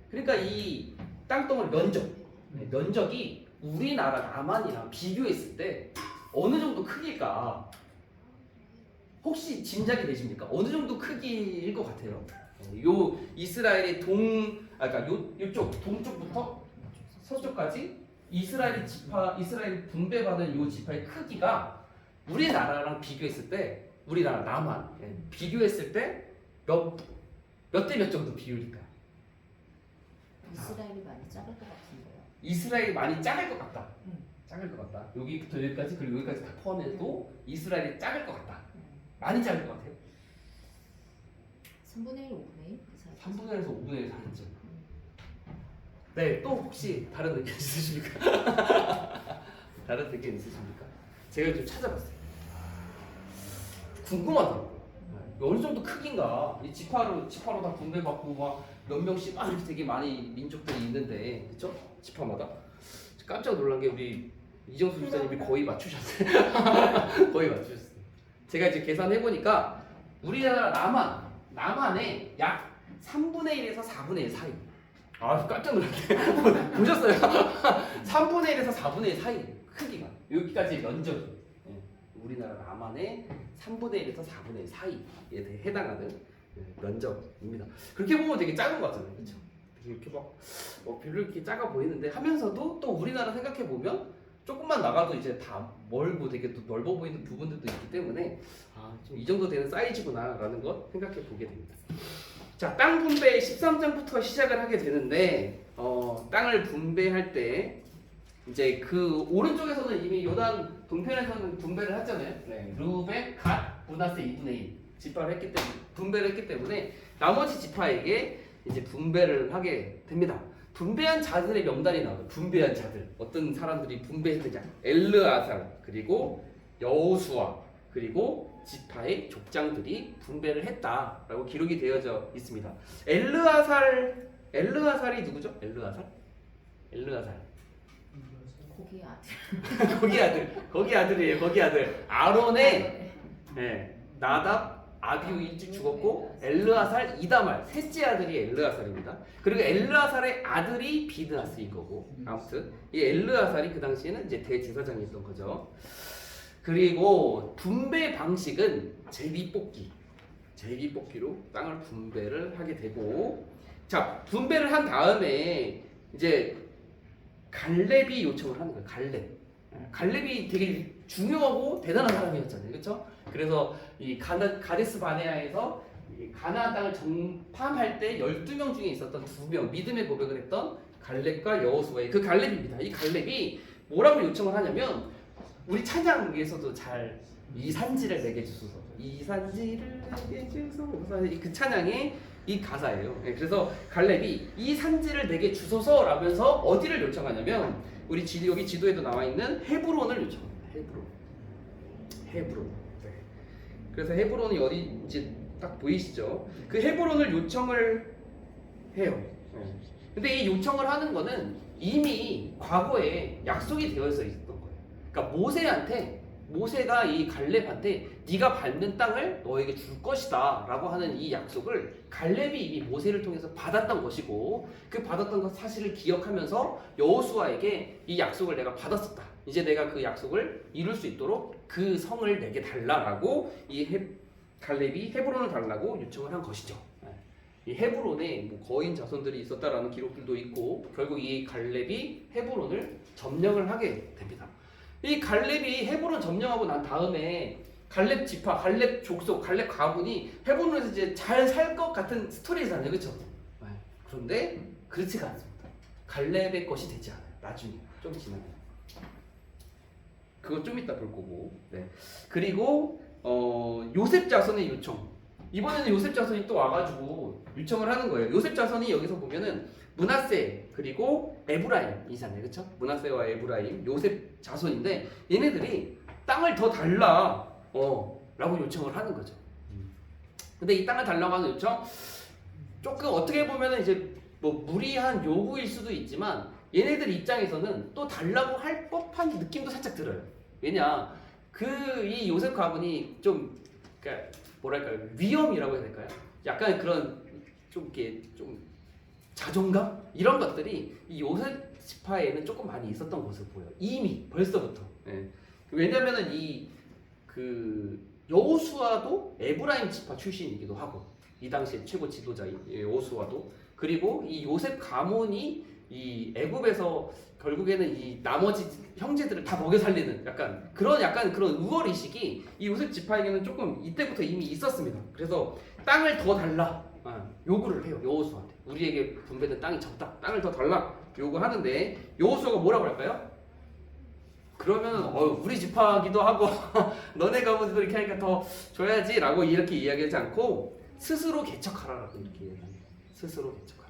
그러니까 이 땅덩어리 면적이 우리나라 남한이랑 비교했을 때 어느 정도 크기가 혹시 짐작이 되십니까? 어느 정도 크기일 것 같아요. 요 이스라엘의 요쪽 동쪽부터 서쪽까지 이스라엘이 분배받은 요 지파의 크기가 우리나라랑 비교했을 때 우리나라 남한 비교했을 때 몇 대 몇 정도 비율일까? 이스라엘이 많이 작을 것 같은데요. 이스라엘이 많이 작을 것 같다. 작을 것 같다. 여기부터 여기까지 그리고 여기까지 다 포함해도 이스라엘이 작을 것 같다. 많이 작을 것 같아요. 3분의 1, 5분의 1? 그 사이. 3분의 1에서 5분의 1 사이죠. 네, 또 혹시 다른 의견 있으십니까? 다른 의견 있으십니까? 제가 좀 찾아봤어요. 궁금하더라고요. 어느 정도 크긴가? 이 지파로 다 분배받고 막 몇 명씩 막 이렇게 되게 많이 민족들이 있는데, 그렇죠? 지파마다 깜짝 놀란 게 우리 이정수 집사님이 거의 맞추셨어요. 거의 맞추셨어요. 제가 이제 계산해 보니까 우리나라 남한의 약 3분의 1에서 4분의 1 사이. 깜짝 놀랐네. 보셨어요? 3분의 1에서 4분의 1 사이 크기가 여기까지 면적이 우리나라 남한의 3분의 1에서 4분의 1 사이에 해당하는 면적입니다. 그렇게 보면 되게 작은 것 같잖아요, 그렇죠? 이렇게 별로 이렇게 작아 보이는데 하면서도 또 우리나라 생각해 보면 조금만 나가도 이제 다 멀고 되게 또 넓어 보이는 부분들도 있기 때문에 좀 이 정도 되는 사이즈구나라는 것 생각해 보게 됩니다. 자, 땅 분배 13장부터 시작을 하게 되는데 땅을 분배할 때 이제 그 오른쪽에서는 이미 요단 동편에서는 분배를 했잖아요. 루벤, 갓, 므낫세 2분의 1 분배를 했기 때문에 나머지 지파에게 이제 분배를 하게 됩니다. 분배한 자들의 명단이 나와요. 분배한 자들 어떤 사람들이 분배했느냐? 엘르아살 그리고 여호수아 그리고 지파의 족장들이 분배를 했다라고 기록이 되어져 있습니다. 엘르아살이 누구죠? 엘르아살 거기 아들이에요. 거기 아들 아론의 나답 아비우 일찍 죽었고 엘르아살 이다말 셋째 아들이 엘르아살입니다. 그리고 엘르아살의 아들이 비드아스인 거고 아무튼 이 엘르아살이 그 당시에는 이제 대제사장이었던 거죠. 그리고 분배 방식은 제비뽑기로 땅을 분배를 하게 되고 자 분배를 한 다음에 이제 갈렙이 요청을 하는 거예요. 갈렙이 되게 중요하고 대단한 사람이었잖아요, 그렇죠? 그래서 이 가데스 바네아에서 가나안 땅을 정탐할 때 12명 중에 있었던 2명 믿음의 고백을 했던 갈렙과 여호수아의 그 갈렙입니다. 이 갈렙이 뭐라고 요청을 하냐면 우리 찬양에서도 잘 이 산지를 내게 주소서 이 산지를 내게 주소서 그 찬양의 이 가사예요. 그래서 갈렙이 이 산지를 내게 주소서라면서 어디를 요청하냐면 우리 여기 지도에도 나와 있는 헤브론을 요청합니다. 헤브론. 그래서 헤브론이 어디인지 딱 보이시죠? 그 헤브론을 요청을 해요. 근데 이 요청을 하는 거는 이미 과거에 약속이 되어져 있었던 거예요. 그러니까 모세가 이 갈렙한테 네가 밟는 땅을 너에게 줄 것이다 라고 하는 이 약속을 갈렙이 이미 모세를 통해서 받았던 것이고 그 받았던 것 사실을 기억하면서 여호수아에게 이 약속을 내가 받았었다. 이제 내가 그 약속을 이룰 수 있도록 그 성을 내게 달라라고 갈렙이 헤브론을 달라고 요청을 한 것이죠. 이 헤브론에 뭐 거인 자손들이 있었다라는 기록들도 있고 결국 이 갈렙이 헤브론을 점령을 하게 됩니다. 이 갈렙이 헤브론 점령하고 난 다음에 갈렙 지파, 갈렙 족속, 갈렙 가문이 헤브론에서 이제 잘 살 것 같은 스토리잖아요, 그렇죠? 그런데 그렇지가 않습니다. 갈렙의 것이 되지 않아요. 나중에 좀 지나면 그거 좀 이따 볼 거고. 네. 그리고 요셉 자손의 요청. 이번에는 요셉 자손이 또 와가지고 요청을 하는 거예요. 요셉 자손이 여기서 보면은 므낫세 그리고 에브라임이잖아요, 그렇죠? 므낫세와 에브라임, 요셉 자손인데 얘네들이 땅을 더 달라, 라고 요청을 하는 거죠. 근데 이 땅을 달라고 하는 요청 조금 어떻게 보면은 이제 뭐 무리한 요구일 수도 있지만 얘네들 입장에서는 또 달라고 할 법한 느낌도 살짝 들어요. 왜냐, 이 요셉 가문이 좀 그러니까 뭐랄까요, 위험이라고 해야 될까요? 약간 그런 좀 이렇게 좀 자존감 이런 것들이 이 요셉 지파에는 조금 많이 있었던 것으로 보여요. 이미 벌써부터. 예. 왜냐면은 여호수아도 에브라임 지파 출신이기도 하고 이 당시에 최고 지도자인 여호수아도 그리고 이 요셉 가문이 이 애굽에서 결국에는 이 나머지 형제들을 다 먹여 살리는 약간 그런 우월 의식이 이 요셉 지파에게는 조금 이때부터 이미 있었습니다. 그래서 땅을 더 달라 요구를 해요. 여호수아한테 우리에게 분배된 땅이 적다. 땅을 더 달라 요구하는데 여호수아가 뭐라고 할까요? 그러면 우리 지파기도 하고 너네 가문도 이렇게 하니까 더 줘야지라고 이렇게 이야기하지 않고 스스로 개척하라라고 이렇게 이야기합니다. 스스로 개척하라.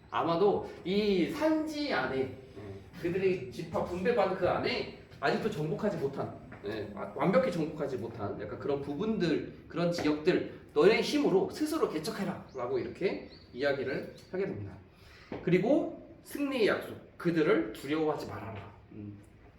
아마도 이 산지 안에 그들이 지파 분배받은 그 안에 아직도 정복하지 못한 완벽히 정복하지 못한 약간 그런 부분들 그런 지역들 너의 힘으로 스스로 개척해라 라고 이렇게 이야기를 하게 됩니다. 그리고 승리의 약속 그들을 두려워하지 말아라.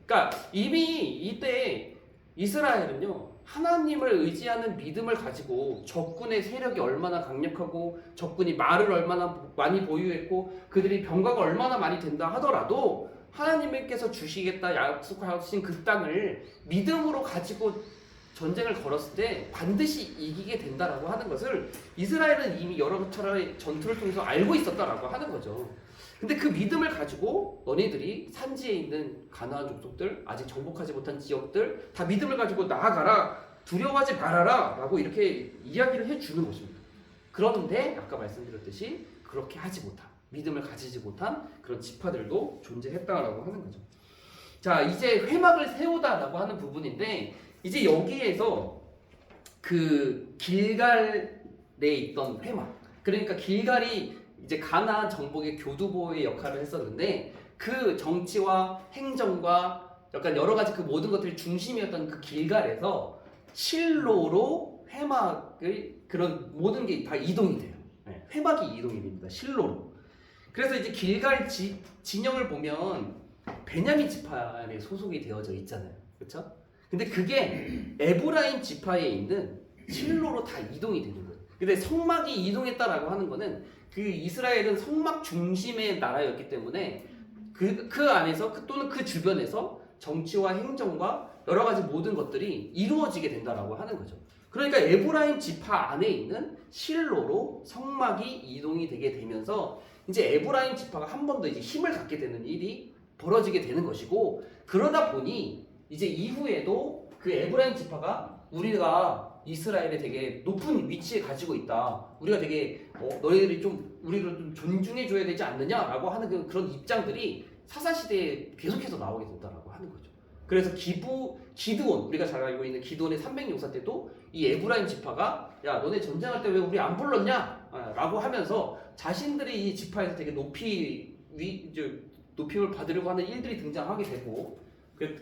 그러니까 이미 이때 이스라엘은요 하나님을 의지하는 믿음을 가지고 적군의 세력이 얼마나 강력하고 적군이 말을 얼마나 많이 보유했고 그들이 병가가 얼마나 많이 된다 하더라도 하나님께서 주시겠다 약속하신 그 땅을 믿음으로 가지고 전쟁을 걸었을 때 반드시 이기게 된다라고 하는 것을 이스라엘은 이미 여러 차례의 전투를 통해서 알고 있었다라고 하는 거죠. 근데 그 믿음을 가지고 너네들이 산지에 있는 가나안 족속들 아직 정복하지 못한 지역들 다 믿음을 가지고 나아가라 두려워하지 말아라 라고 이렇게 이야기를 해주는 것입니다. 그런데 아까 말씀드렸듯이 그렇게 하지 못한 믿음을 가지지 못한 그런 지파들도 존재했다라고 하는 거죠. 자 이제 회막을 세우다라고 하는 부분인데 이제 여기에서 그 길갈에 있던 회막 그러니까 길갈이 이제 가나안 정복의 교두보의 역할을 했었는데 그 정치와 행정과 약간 여러 가지 그 모든 것들이 중심이었던 그 길갈에서 실로로 회막의 그런 모든 게 다 이동이 돼요. 회막이 이동이 됩니다. 실로로. 그래서 이제 길갈 진영을 보면 베냐민 지파에 소속이 되어져 있잖아요. 그렇죠? 근데 그게 에브라임 지파에 있는 실로로 다 이동이 되는 거예요. 근데 성막이 이동했다라고 하는 거는 그 이스라엘은 성막 중심의 나라였기 때문에 그 안에서 또는 그 주변에서 정치와 행정과 여러 가지 모든 것들이 이루어지게 된다라고 하는 거죠. 그러니까 에브라임 지파 안에 있는 실로로 성막이 이동이 되게 되면서 이제 에브라임 지파가 한 번 더 이제 힘을 갖게 되는 일이 벌어지게 되는 것이고 그러다 보니 이제 이후에도 그 에브라임 지파가 우리가 이스라엘에 되게 높은 위치에 가지고 있다. 우리가 되게 너희들이 좀 우리를 좀 존중해 줘야 되지 않느냐라고 하는 그런 입장들이 사사시대에 계속해서 나오게 된다라고 하는 거죠. 그래서 기드온 우리가 잘 알고 있는 기드온의 300용사 때도 이 에브라임 지파가 야 너네 전쟁할 때 왜 우리 안 불렀냐? 라고 하면서 자신들이 이 지파에서 되게 높임을 받으려고 하는 일들이 등장하게 되고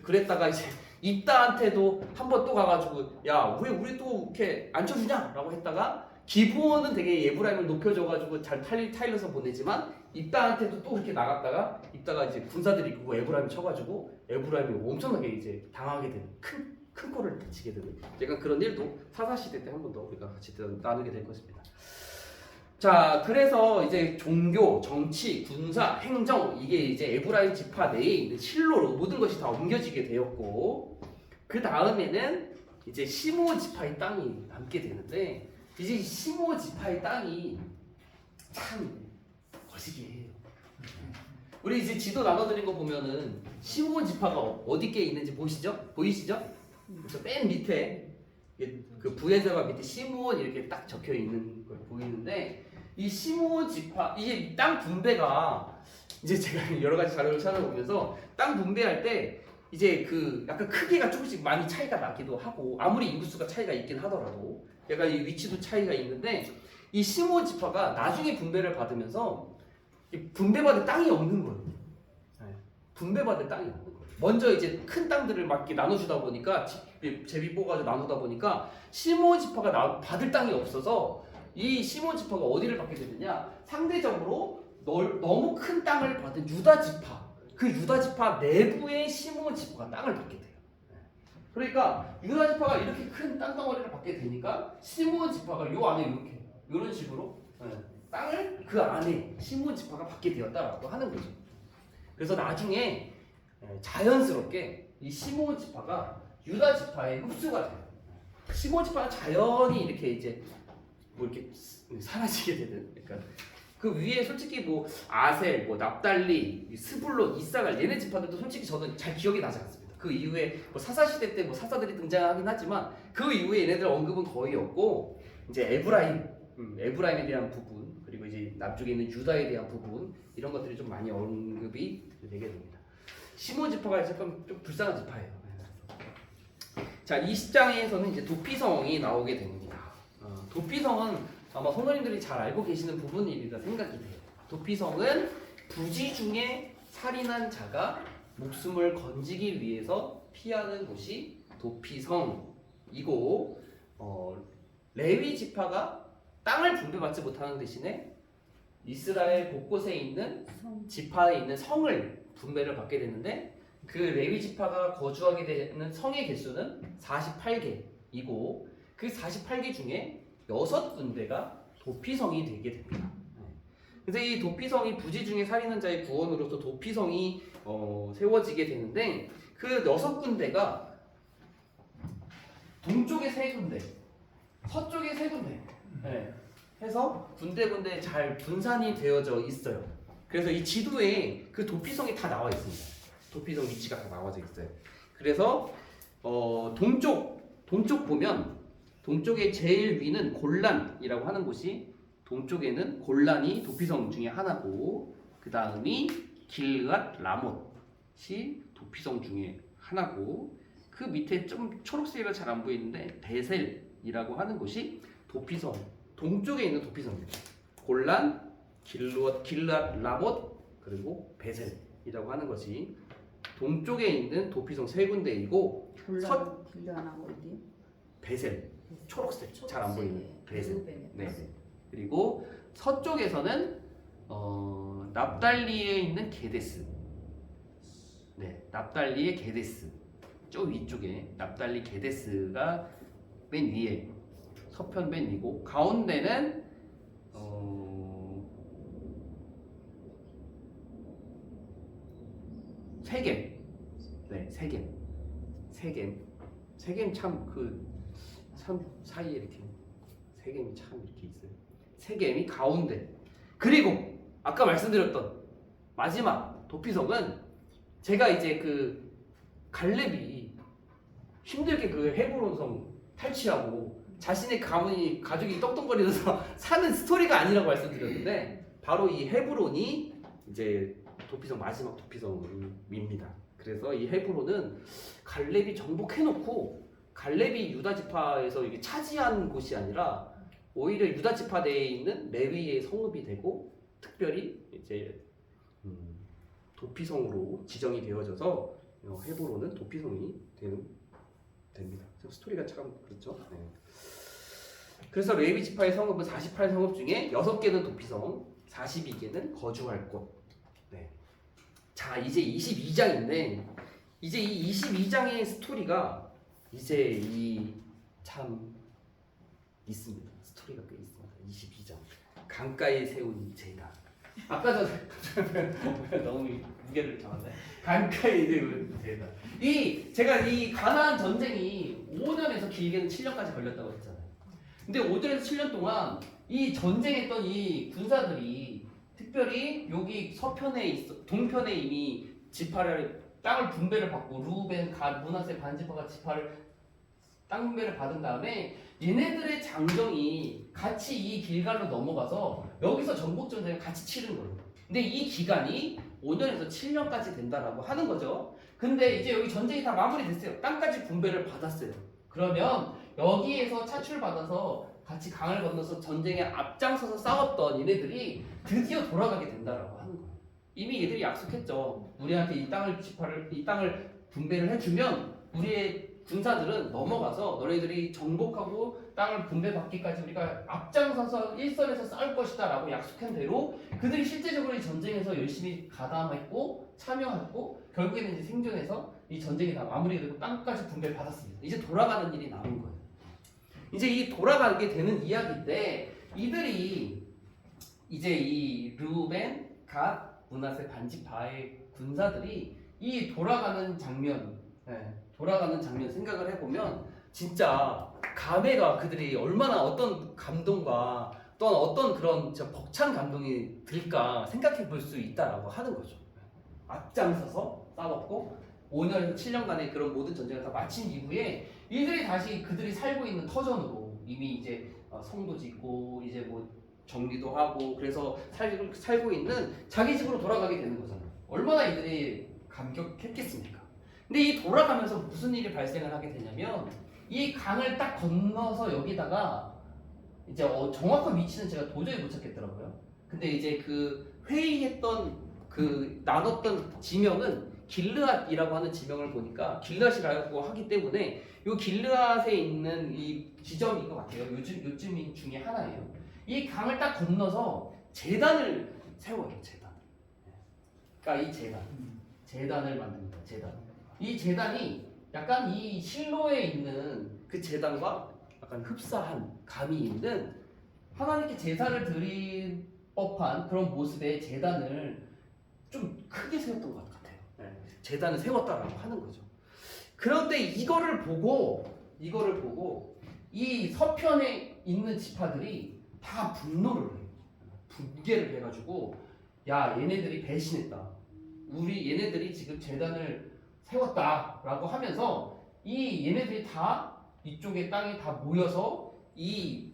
그랬다가 이제 입다한테도 한 번 또 가가지고 야 왜 우리 또 이렇게 앉혀주냐? 라고 했다가 기브온은 되게 에브라임을 높여줘가지고 잘 타일러서 보내지만 입다한테도 또 그렇게 나갔다가 입다가 이제 군사들이 그거 에브라임 쳐가지고 에브라임이 엄청나게 이제 당하게 되는 큰 코를 다치게 되는 약간 그런 일도 사사시대 때 한 번 더 우리가 같이 나누게 될 것입니다. 자, 그래서 이제 종교, 정치, 군사, 행정 이게 이제 에브라임 지파 내에 있는 실로로 모든 것이 다 옮겨지게 되었고 그 다음에는 이제 시므온 지파의 땅이 남게 되는데 이제 시므온 지파의 땅이 참 거시기해요. 우리 이제 지도 나눠드린 거 보면은 시므온 지파가 어디께 있는지 보이시죠? 그래서 맨 밑에 그 부에서가 밑에 시므온 이렇게 딱 적혀 있는 걸 보이는데 이 시므온 지파 이게 땅 분배가 이제 제가 여러 가지 자료를 찾아보면서 땅 분배할 때 이제 그 약간 크기가 조금씩 많이 차이가 나기도 하고 아무리 인구수가 차이가 있긴 하더라도 약간 이 위치도 차이가 있는데 이 시므온 지파가 나중에 분배를 받으면서 분배받을 땅이 없는 거예요. 분배받을 땅이 없는 거예요. 먼저 이제 큰 땅들을 막 이렇게 나눠주다 보니까 제비 뽑아가지고 나누다 보니까 시므온 지파가 받을 땅이 없어서 이 시므온 지파가 어디를 받게 되느냐 상대적으로 너무 큰 땅을 받은 유다 지파 그 유다 지파 내부의 시므온 지파가 땅을 받게 돼요. 그러니까 유다 지파가 이렇게 큰 땅덩어리를 받게 되니까 시므온 지파가 요 안에 이렇게 이런 식으로 땅을 그 안에 시므온 지파가 받게 되었다라고 하는 거죠. 그래서 나중에 자연스럽게 이 시므온 지파가 유다 지파에 흡수가 돼요. 시므온 지파가 자연히 이렇게 이제 뭐 이렇게 사라지게 되는. 그러니까 그 위에 솔직히 뭐 아셀, 뭐 납달리, 스불론, 이사갈 얘네 지파들도 솔직히 저는 잘 기억이 나지 않습니다. 그 이후에 뭐 사사 시대 때 뭐 사사들이 등장하긴 하지만 그 이후에 얘네들 언급은 거의 없고 이제 에브라임에 대한 부분 그리고 이제 남쪽에 있는 유다에 대한 부분 이런 것들이 좀 많이 언급이 되게 됩니다. 시므온 지파가 약간 좀 불쌍한 지파예요. 자, 20장에서는 이제 도피성이 나오게 됩니다. 도피성은 아마 성도님들이 잘 알고 계시는 부분이라 생각이 돼요. 도피성은 부지 중에 살인한 자가 목숨을 건지기 위해서 피하는 곳이 도피성이고 레위 지파가 땅을 분배받지 못하는 대신에 이스라엘 곳곳에 있는 지파에 있는 성을 분배를 받게 되는데 그 레위 지파가 거주하게 되는 성의 개수는 48개이고 그 48개 중에 6군데가 도피성이 되게 됩니다. 그래서 이 도피성이 부지 중에 살인한 자의 구원으로서 도피성이 세워지게 되는데 그 6군데가 동쪽에 3군데, 서쪽에 3군데 해서 군데군데 잘 분산이 되어져 있어요. 그래서 이 지도에 그 도피성이 다 나와 있습니다. 도피성 위치가 다 나와져 있어요. 그래서 동쪽 보면 동쪽의 제일 위는 골란이라고 하는 곳이 동쪽에는 골란이 도피성 중에 하나고 그 다음이 길앗 라못이 도피성 중에 하나고 그 밑에 좀 초록색이라 잘 안 보이는데 베셀이라고 하는 곳이 도피성 동쪽에 있는 도피성입니다. 골란, 길앗 라못 그리고 베셀이라고 하는 것이 동쪽에 있는 도피성 3군데이고 길라나고 어디? 베셀 초록색 잘 안 보이는 베셀. 네. 네. 그리고 서쪽에서는 납달리에 있는 게데스. 네, 납달리의 게데스. 저 위쪽에 납달리 게데스가 맨 위에 서편 맨 위고 가운데는 세겜. 네, 세겜 참 사이에 이렇게 세겜이 참 이렇게 있어요. 세겜이 가운데. 그리고 아까 말씀드렸던 마지막 도피성은 제가 이제 그 갈렙이 힘들게 그 헤브론성 탈취하고 자신의 가족이 떡떡거리면서 사는 스토리가 아니라고 말씀드렸는데 바로 이 헤브론이 이제 도피성 마지막 도피성입니다. 그래서 이 헤브론은 갈렙이 정복해놓고 갈렙이 유다 지파에서 이게 차지한 곳이 아니라 오히려 유다 지파 내에 있는 레위의 성읍이 되고 특별히 이제 도피성으로 지정이 되어져서 헤브론은 도피성이 됩니다. 스토리가 참 그렇죠. 네. 그래서 레위 지파의 성읍은 48성읍 중에 6개는 도피성, 42개는 거주할 곳. 네. 자, 이제 22장인데 이제 이 22장의 스토리가 이제 이 참 있습니다. 스토리가 꽤 있습니다. 22장 강가에 세운 제단. 아까 전에 너무 무게를 잡았네. 강가에 세운 제단. 제가 이 가나안 전쟁이 5년에서 길게는 7년까지 걸렸다고 했잖아요. 근데 5년에서 7년 동안 이 전쟁했던 이 군사들이 특별히 여기 동편에 이미 땅을 분배를 받고 루벤, 갓, 므낫세 반지파가 지파를 땅 분배를 받은 다음에 얘네들의 장정이 같이 이 길갈로 넘어가서 여기서 전국 전쟁을 같이 치른 거예요. 근데 이 기간이 5년에서 7년까지 된다라고 하는 거죠. 근데 이제 여기 전쟁이 다 마무리됐어요. 땅까지 분배를 받았어요. 그러면 여기에서 차출받아서 같이 강을 건너서 전쟁에 앞장서서 싸웠던 얘네들이 드디어 돌아가게 된다라고 하는 거예요. 이미 얘들이 약속했죠. 우리한테 이 땅을 분배를 해주면 우리의 군사들은 넘어가서 너희들이 정복하고 땅을 분배받기까지 우리가 앞장서서 일선에서 싸울 것이다 라고 약속한 대로 그들이 실제적으로 이 전쟁에서 열심히 가담했고 참여했고 결국에는 이제 생존해서 이 전쟁이 다 마무리되고 땅까지 분배를 받았습니다. 이제 돌아가는 일이 나온 거예요. 이제 이 돌아가게 되는 이야기인데 이들이 이제 이 르우벤, 갓, 므낫세 반지파의 군사들이 이 돌아가는 장면 생각을 해보면 진짜 감회가 그들이 얼마나 어떤 감동과 또한 어떤 그런 진짜 벅찬 감동이 들까 생각해 볼 수 있다라고 하는 거죠. 앞장서서 싸웠고 5년에서 7년간의 그런 모든 전쟁을 다 마친 이후에 이들이 다시 그들이 살고 있는 터전으로 이미 이제 성도 짓고 이제 뭐 정리도 하고 그래서 살고 있는 자기 집으로 돌아가게 되는 거잖아요. 얼마나 이들이 감격했겠습니까? 근데 이 돌아가면서 무슨 일이 발생을 하게 되냐면 이 강을 딱 건너서 여기다가 이제 정확한 위치는 제가 도저히 못 찾겠더라고요. 근데 이제 그 회의했던 그 나눴던 지명은 길르앗이라고 하는 지명을 보니까 길르앗이라고 하기 때문에 이 길르앗에 있는 이 지점인 것 같아요. 요즘 중에 하나예요. 이 강을 딱 건너서 제단을 세워요. 제단. 그러니까 이 제단을 만듭니다. 이 제단이 약간 이 실로에 있는 그 제단과 약간 흡사한 감이 있는 하나님께 제사를 드릴 법한 그런 모습의 제단을 좀 크게 세웠던 것 같아요. 제단을 세웠다라고 하는 거죠. 그런데 이거를 보고 이 서편에 있는 지파들이 다 분노를 해요. 분개를 해가지고 야 얘네들이 배신했다. 얘네들이 지금 제단을 세웠다라고 하면서 얘네들이 다 이쪽에 땅에 다 모여서 이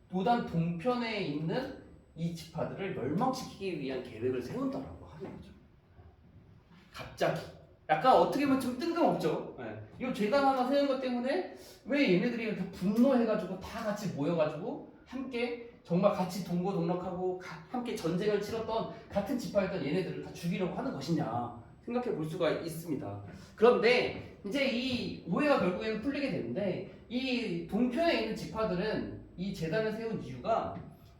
도단 동편에 있는 이 지파들을 멸망시키기 위한 계획을 세운다라고 하는 거죠. 갑자기 약간 어떻게 보면 좀 뜬금없죠. 이 제단 하나 세운 것 때문에 왜 얘네들이 이렇게 분노해가지고 다 같이 모여가지고 함께 정말 같이 동고동락하고 함께 전쟁을 치렀던 같은 지파였던 얘네들을 다 죽이려고 하는 것이냐 생각해 볼 수가 있습니다. 그런데 이제 이 오해가 결국에는 풀리게 되는데 이 동편에 있는 지파들은 이 제단을 세운 이유가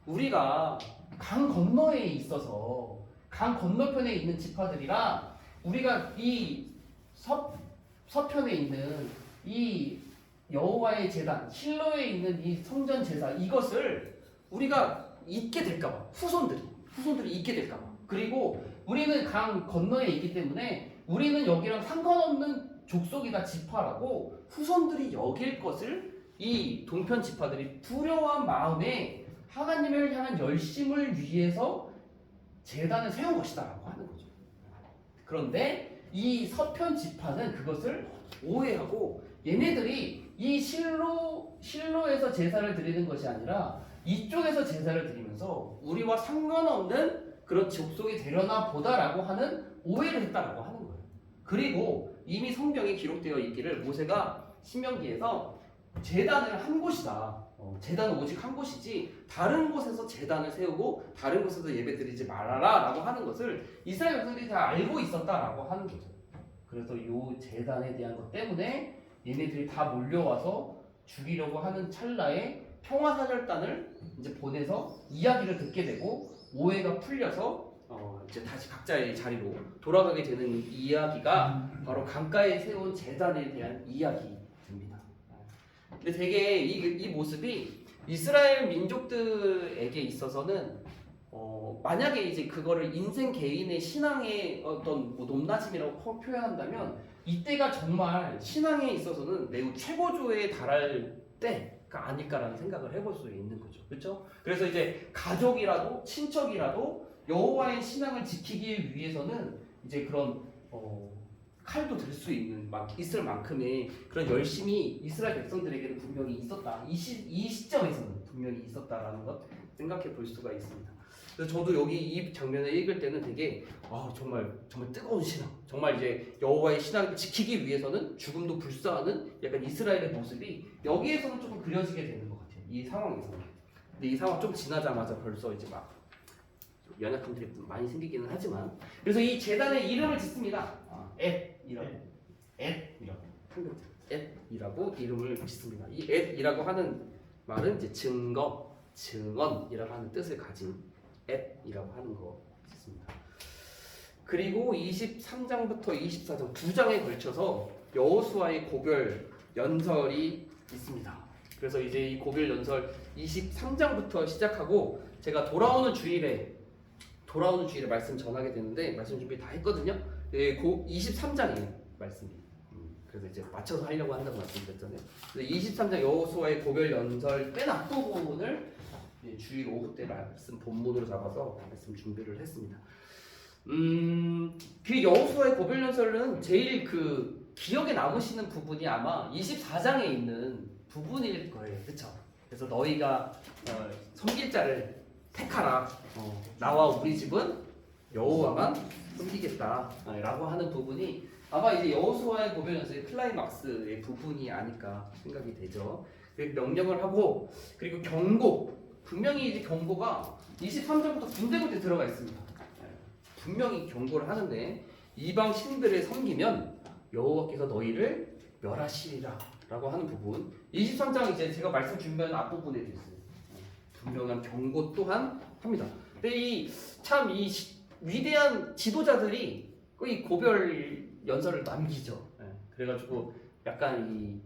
우리가 강 건너에 있어서 강 건너편에 있는 지파들이라 우리가 이 서편에 있는 이 여호와의 제단 실로에 있는 이 성전 제사 이것을 우리가 잊게 될까봐 후손들이 잊게 될까봐 그리고 우리는 강 건너에 있기 때문에 우리는 여기랑 상관없는 족속이다 지파라고 후손들이 여길 것을 이 동편 지파들이 두려워한 마음에 하나님을 향한 열심을 위해서 제단을 세운 것이다라고 하는 거죠. 그런데 이 서편 지파는 그것을 오해하고 얘네들이 이 실로에서 제사를 드리는 것이 아니라 이쪽에서 제사를 드리면서 우리와 상관없는 그런 족속이 되려나 보다라고 하는 오해를 했다라고 하는 거예요. 그리고 이미 성경에 기록되어 있기를 모세가 신명기에서 제단을 한 곳이다. 제단은 오직 한 곳이지 다른 곳에서 제단을 세우고 다른 곳에서 예배드리지 말아라 라고 하는 것을 이스라엘 백성들이 다 알고 있었다라고 하는 거죠. 그래서 이 제단에 대한 것 때문에 얘네들이 다 몰려와서 죽이려고 하는 찰나에 평화사절단을 이제 보내서 이야기를 듣게 되고 오해가 풀려서 이제 다시 각자의 자리로 돌아가게 되는 이야기가 바로 강가에 세운 제단에 대한 이야기입니다. 근데 되게 이 모습이 이스라엘 민족들에게 있어서는 만약에 이제 그거를 인생 개인의 신앙의 어떤 뭐 높낮임이라고 표현한다면 이때가 정말 신앙에 있어서는 매우 최고조에 달할 때가 아닐까라는 생각을 해볼 수 있는 거죠. 그렇죠? 그래서 이제 가족이라도 친척이라도 여호와의 신앙을 지키기 위해서는 이제 그런 칼도 들 수 있을 만큼의 그런 열심이 이스라엘 백성들에게는 분명히 있었다. 이 시점에서는 분명히 있었다라는 것 생각해 볼 수가 있습니다. 그래서 저도 여기 이 장면을 읽을 때는 되게 정말 뜨거운 신앙, 정말 이제 여호와의 신앙을 지키기 위해서는 죽음도 불사하는 약간 이스라엘의 모습이 여기에서는 조금 그려지게 되는 것 같아요. 이 상황에서는. 근데 이 상황 좀 지나자마자 벌써 이제 막 연약함들이 많이 생기기는 하지만 그래서 이 제단의 이름을 짓습니다. 엣이라고 이름을 짓습니다. 이 엣이라고 하는 말은 이제 증거, 증언이라고 하는 뜻을 가진 엣이라고 하는 거 짓습니다. 그리고 23장부터 24장 두 장에 걸쳐서 여호수아의 고별 연설이 있습니다. 그래서 이제 이 고별 연설 23장부터 시작하고 제가 돌아오는 주일에 말씀 전하게 되는데 말씀 준비 다 했거든요. 23장이에요 말씀이. 그래서 이제 맞춰서 하려고 한다고 말씀드렸잖아요. 그래서 23장 여호수아의 고별 연설 맨 앞부분을 주일 오후 때 말씀 본문으로 잡아서 말씀 준비를 했습니다. 그 여호수아의 고별 연설은 제일 그 기억에 남으시는 부분이 아마 24장에 있는 부분일 거예요. 그렇죠? 그래서 너희가 섬길 자를 택하라. 나와 우리 집은 여호와만 섬기겠다라고 하는 부분이 아마 이제 여호수아의 고별 연설의 클라이막스의 부분이 아닐까 생각이 되죠. 명령을 하고 그리고 경고, 분명히 이제 경고가 23절부터 군데군데 들어가 있습니다. 분명히 경고를 하는데 이방 신들을 섬기면 여호와께서 너희를 멸하시리라라고 하는 부분. 23장 이제 제가 말씀 준비한 앞부분에 있어요. 분명한 경고 또한 합니다. 근데 이 위대한 지도자들이 이 고별 연설을 남기죠. 그래가지고 약간 이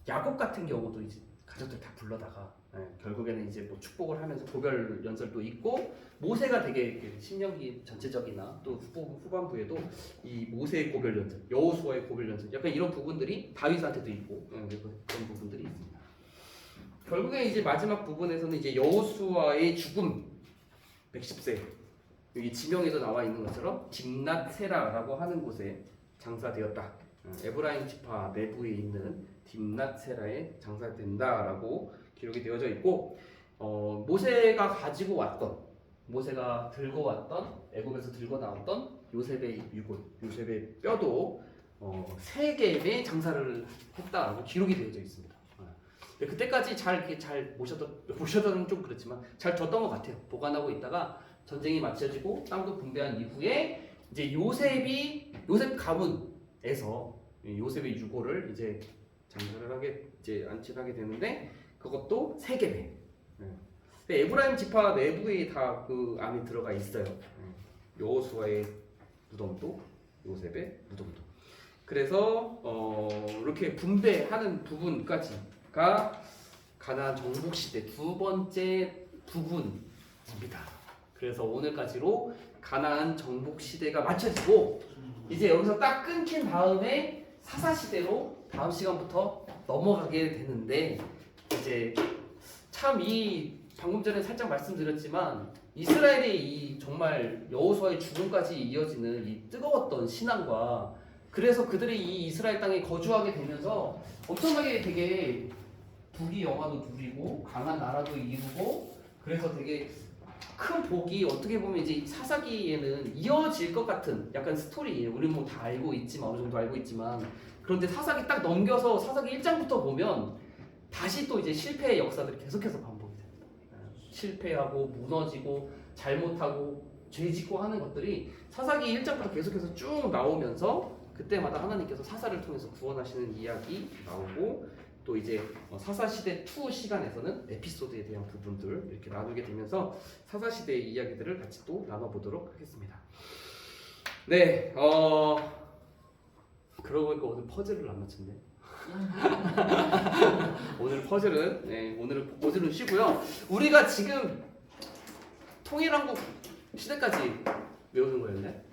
야곱 같은 경우도 이제 가족들 다 불러다가 결국에는 이제 뭐 축복을 하면서 고별 연설도 있고 모세가 되게 신명기 전체적이나 또 후반부에도 이 모세의 고별 연설, 여호수아의 고별 연설 약간 이런 부분들이 다윗한테도 있고 그런 부분들이 있습니다. 결국에 이제 마지막 부분에서는 이제 여호수아의 죽음 110세 여기 지명에도 나와 있는 것처럼 딥낫세라라고 하는 곳에 장사되었다. 에브라임 지파 내부에 있는 딥낫세라에 장사된다라고 기록이 되어져 있고 모세가 들고 왔던 애굽에서 들고 나왔던 요셉의 유골, 요셉의 뼈도 세겜에 장사를 했다라고 기록이 되어져 있습니다. 그때까지 잘 모셔던 좀 그렇지만 잘 뒀던 것 같아요. 보관하고 있다가 전쟁이 마쳐지고 땅도 분배한 이후에 이제 요셉 가문에서 요셉의 유골을 이제 장사를 안치를 하게 되는데 그것도 세겜에 에브라임 지파 내부에 다 그 안에 들어가 있어요. 여호수아의 무덤도 요셉의 무덤도. 그래서 이렇게 분배하는 부분까지가 가나안 정복 시대 두 번째 부분입니다. 그래서 오늘까지로 가나안 정복 시대가 마쳐지고 이제 여기서 딱 끊긴 다음에 사사 시대로 다음 시간부터 넘어가게 되는데 이제 참 이 방금 전에 살짝 말씀드렸지만 이스라엘의 이 정말 여호수아의 죽음까지 이어지는 이 뜨거웠던 신앙과 그래서 그들이 이 이스라엘 땅에 거주하게 되면서 엄청나게 되게 부귀 영화도 누리고 강한 나라도 이루고 그래서 되게 큰 복이 어떻게 보면 이제 사사기에는 이어질 것 같은 약간 스토리예요. 우리 뭐 다 알고 있지만 어느 정도 알고 있지만 그런데 사사기 딱 넘겨서 사사기 1장부터 보면 다시 또 이제 실패의 역사들이 계속해서 반복이 됩니다. 실패하고 무너지고 잘못하고 죄짓고 하는 것들이 사사기 1장부터 계속해서 쭉 나오면서 그때마다 하나님께서 사사를 통해서 구원하시는 이야기 나오고 또 이제 사사시대 2 시간에서는 에피소드에 대한 부분들 이렇게 나누게 되면서 사사시대의 이야기들을 같이 또 나눠보도록 하겠습니다. 네, 그러고 보니까 오늘 퍼즐을 안 맞췄네. 오늘 퍼즐은 오늘은 퍼즐은 쉬고요. 우리가 지금 통일한국 시대까지 외우는 거였네.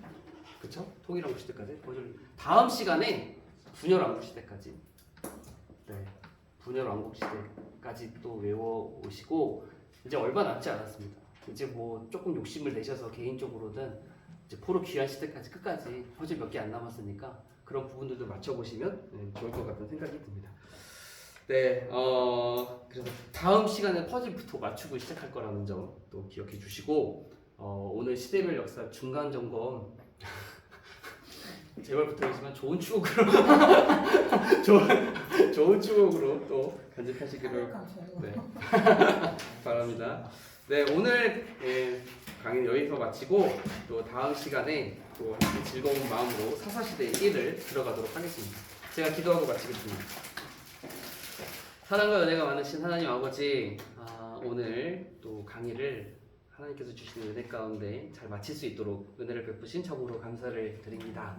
그쵸? 통일한국 시대까지 퍼즐. 다음 시간에 분열왕국 시대까지. 네, 분열왕국 시대까지 또 외워 오시고 이제 얼마 남지 않았습니다. 이제 뭐 조금 욕심을 내셔서 개인적으로는 이제 포로 귀환 시대까지 끝까지 퍼즐 몇 개 안 남았으니까 그런 부분들도 맞춰보시면 좋을 것 같은 생각이 듭니다. 네, 그래서 다음 시간에 퍼즐부터 맞추고 시작할 거라는 점 또 기억해 주시고 오늘 시대별 역사 중간 점검 제발 부탁이지만 좋은 추억으로 좋은 추억으로 또 간직하시기를 네. 바랍니다. 네, 오늘 강의는 여기서 마치고 또 다음 시간에 또 함께 즐거운 마음으로 사사시대 1을 들어가도록 하겠습니다. 제가 기도하고 마치겠습니다. 사랑과 은혜가 많으신 하나님 아버지, 오늘 또 강의를 하나님께서 주시는 은혜 가운데 잘 마칠 수 있도록 은혜를 베푸신 참으로 감사를 드립니다.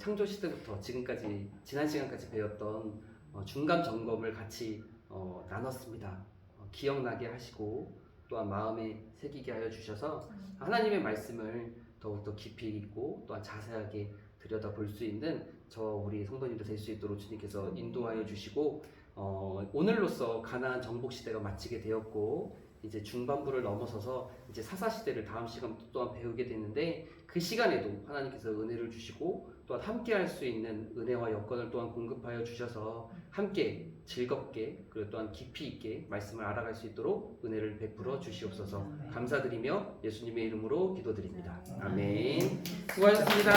창조 시대부터 지금까지 지난 시간까지 배웠던 중간 점검을 같이 나눴습니다. 기억나게 하시고 또한 마음에 새기게 하여 주셔서 하나님의 말씀을 더욱더 깊이 있고 또한 자세하게 들여다 볼 수 있는 우리 성도님들 될 수 있도록 주님께서 인도하여 주시고 오늘로써 가나안 정복 시대가 마치게 되었고 이제 중반부를 넘어서서 이제 사사 시대를 다음 시간 또한 배우게 되는데 그 시간에도 하나님께서 은혜를 주시고 또한 함께 할 수 있는 은혜와 여건을 또한 공급하여 주셔서 함께 즐겁게 그리고 또한 깊이 있게 말씀을 알아갈 수 있도록 은혜를 베풀어 주시옵소서. 감사드리며 예수님의 이름으로 기도드립니다. 아멘. 수고하셨습니다.